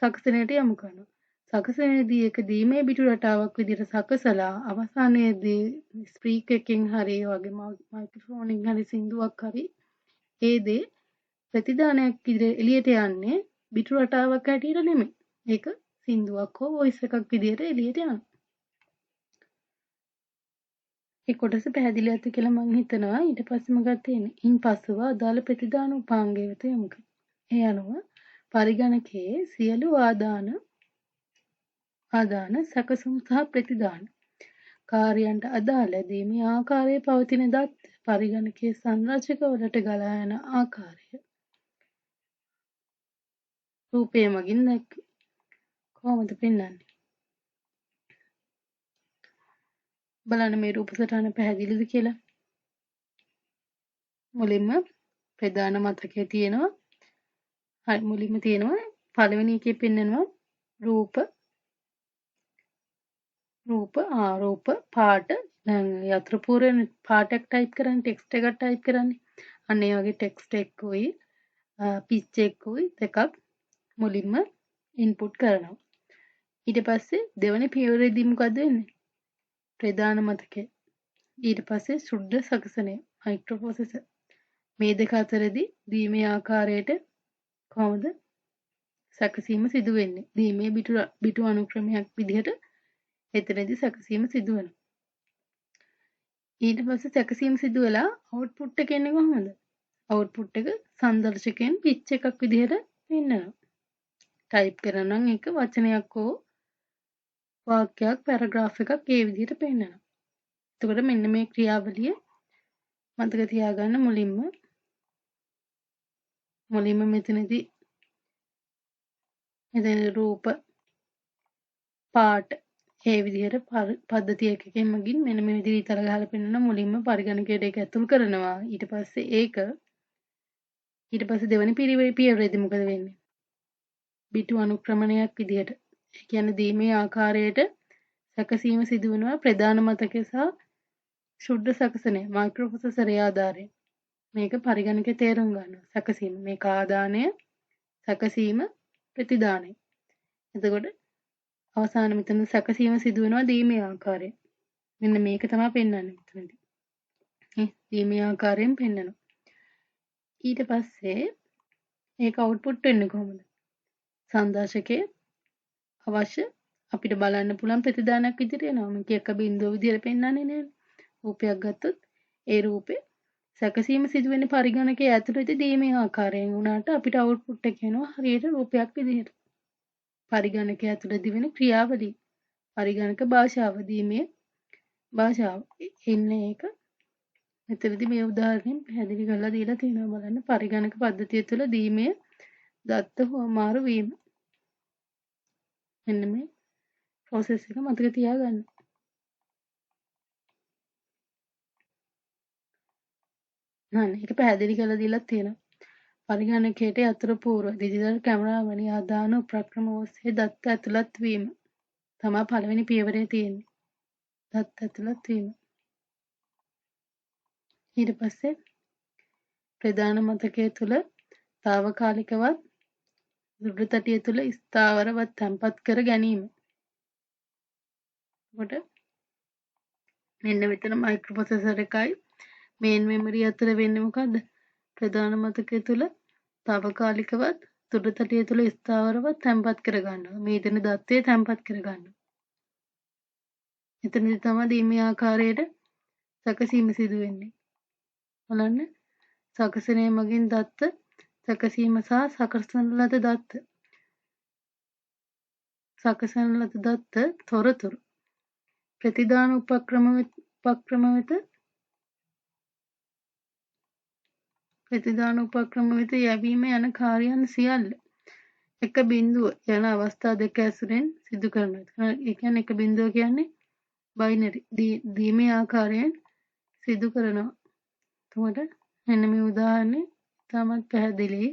Speaker 1: සකසනයට යොමු කරනවා. සකසනයේදී ඒක දීමේ බිටු රටාවක් විදිහට සකසලා අවසානයේදී ස්පීකර් එකෙන් හරි වගේ මයික්‍රොෆෝන් එකෙන් හරි සින්දුවක් හරි ඒ දේ ප්‍රතිදානයක් විදිහට එළියට යන්නේ බිටු රටාවක් හැටියට නෙමෙයි. ඒක සින්දුවක් හෝ වොයිස් එකක් විදිහට එළියට යනවා. ඒ කොටස පැහැදිලි ඇති කියලා මම හිතනවා. ඊට පස්සේ මොකක්ද තියෙන්නේ? ඉන් පසුව අදාළ ප්‍රතිදාන උපාංගය වෙත යොමු කරනවා. ඒ අනුව පරිගණකයේ සියලු ආදාන ආදාන සැකසුම් සහ ප්‍රතිදාන කාර්යයන්ට අදාළ දීමේ ආකාරයේ පවතින දත් පරිගණකයේ සංරචකවලට ගලා යන ආකාරය රූපය මගින් දැක්වේ. කොහොමද පෙන්වන්නේ? බලන්න මේ රූප සටහන පැහැදිලිද කියලා. මුලින්ම ප්‍රධාන මතකයේ තියෙනවා. හරි මුලින්ම තියෙනවා පළවෙනි එකේ පෙන්නනවා රූප ආරෝප පාට දැන් යතුරු පුරන පාටක් ටයිප් කරන්නේ ටෙක්ස්ට් එකක් ටයිප් කරන්නේ. අන්න ඒ වගේ ටෙක්ස්ට් එකකුයි පිච් එකකුයි දෙකක් මුලින්ම ඉන්පුට් කරනවා. ඊට පස්සේ දෙවෙනි පියවරේදී මොකද වෙන්නේ? ප්‍රධාන මතකය. ඊට පස්සේ සුද්ධ සකසනය මයික්‍රෝප්‍රොසෙසර්. මේ දෙක අතරදී දීමේ ආකාරයට කොහොමද සැකසීම සිදු වෙන්නේ? දීමේ බිටු අනුක්‍රමයක් විදිහට එතනදී සැකසීම සිදු වෙනවා. ඊට පස්සේ සැකසීම සිදු වෙලා අවුට්පුට් එක එන්නේ කොහොමද? අවුට්පුට් එක සංදර්ශකයෙන් පිච් එකක් විදිහට පෙන්නනවා. ටයිප් කරනවා නම් ඒක වචනයක් හෝ වාක්‍යයක් පැරග්‍රාෆ් එකක් ඒ විදිහට පෙන්නනවා. එතකොට මෙන්න මේ ක්‍රියාවලිය මතක තියාගන්න මුලින්ම මෙතනදී රූප පාට ඒ විදිහට පද්ධති එකකින් මගින් මෙන්න මේ විදිහට ඉතල ගහලා පෙන්නන මුලින්ම පරිගණකයට ඒක ඇතුල් කරනවා. ඊට පස්සේ දෙවෙනි පියවරේදී මොකද වෙන්නේ? බිටු අනුක්‍රමණයක් විදිහට. ඒ කියන්නේ දීමේ ආකාරයට සැකසීම සිදු වෙනවා ප්‍රධාන මතකය සහ ශුද්ධ සකසනය මයික්‍රෝප්‍රොසෙසරයේ ආධාරයෙන්. මේක පරිගණකයේ තේරුම් ගන්නවා. සැකසීම මේක ආදානය සැකසීම ප්‍රතිදානය. එතකොට අවසාන මෙතන සැකසීම සිදු වෙනවා දීමේ ආකාරයෙන්. මෙන්න මේක තමයි පෙන්වන්නේ මෙතනදී. දීමේ ආකාරයෙන් පෙන්වනවා. ඊට පස්සේ ඒක අවුට්පුට් වෙන්නේ කොහොමද? සංදර්ශකයේ අවශ්‍ය අපිට බලන්න පුළුවන් ප්‍රතිදානයක් විදිහට එනවා. මේක එක බිඳුව විදිහට පෙන්වන්නේ නෑනේ. රූපයක් ගත්තොත් ඒ රූපේ සැකසීම සිදු වෙන්නේ පරිගණකයේ ඇතුළත දීමේ ආකාරයෙන් වුණාට අපිට අවුට්පුට් එක එනවා හරියට රූපයක් විදිහට. පරිගණකය ඇතුළතදී වෙන ක්‍රියාවලිය. පරිගණක භාෂාව දීමේ භාෂාව එන්නේ ඒක. මෙතනදී මේ උදාහරණයෙන් පැහැදිලි කරලා දීලා තියෙනවා බලන්න පරිගණක පද්ධතිය තුළ දීමේ දත්ත හුවමාරු වීම. මෙන්න මේ process එක මතක තියාගන්න. ඒක පැහැදිලි කරලා දීලා තියෙනවා. පරිගණකයට යතුරු පූර්ව ඩිජිටල් කැමරා වැනි ආදාන උපක්‍රම ඔස්සේ දත්ත ඇතුළත් වීම තමයි පළවෙනි පියවරේ තියෙන්නේ. දත්ත ඇතුළත් වීම. ඊට පස්සේ ප්‍රධාන මතකයේ තුල తాවකාලිකවත් දුර්වල තටිය තුල ස්ථාවරවත් තැන්පත් කර ගැනීම. කොට මෙන්න මෙතන මයික්‍රෝප්‍රොසෙසර් එකයි මේන් මෙමරි අතර වෙන්නේ මොකද්ද? ප්‍රධාන මතකයේ තුල తాවකාලිකවත් දුර්වල තටිය තුල ස්ථාවරවත් තැන්පත් කර ගන්නවා. මේ දෙන දත්තය තැන්පත් කර ගන්නවා. එතනදි තමයි දීමේ ආකාරයට සැකසීම සිදු වෙන්නේ. බලන්න සකසනය මගින් දත්ත සැකසීම සහ සකසන ලද දත්ත තොරතුරු ප්‍රතිදාන උපක්‍රම වෙත යැවීම යන කාර්යයන් සියල්ල එක බිඳුව යන අවස්ථා දෙක ඇසුරෙන් සිදු කරනවා. ඒ කියන්නේ එක බිඳුව කියන්නේ බයිනරි දීමේ ආකාරයෙන් සිදු කරනවා. එතකොට මෙන්න මේ උදාහරණය තාමත් පැහැදිලි.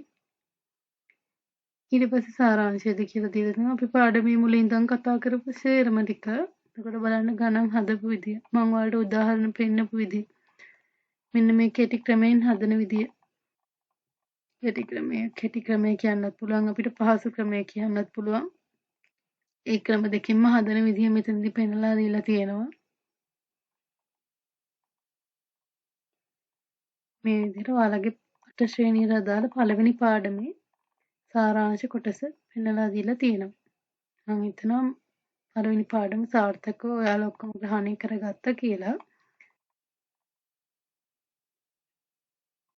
Speaker 1: ඊට පස්සේ සාරාංශයද කියලා දීලා තියෙනවා. අපි පාඩමේ මුලින් ඉඳන් කතා කරපු සේරම ටික. එතකොට බලන්න ගණන් හදපු විදිය. මම ඔයාලට උදාහරණ පෙන්නපු විදිය. මෙන්න මේ කෙටි ක්‍රමයෙන් හදන විදිය. කෙටි ක්‍රමය කියන්නත් පුළුවන් අපිට පහසු ක්‍රමය කියන්නත් පුළුවන්. ඒ ක්‍රම දෙකෙන්ම හදන විදිය මෙතනදී පෙන්නලා දීලා තියෙනවා. මේ විදිහට ඔයාලගේ පාඨ ශ්‍රේණියට අදාළ පළවෙනි පාඩමේ සාරාංශ කොටස පෙන්නලා දීලා තියෙනවා. මම හිතනවා පළවෙනි පාඩම සාර්ථකව ඔයාලා ඔක්කොම ග්‍රහණය කරගත්තා කියලා.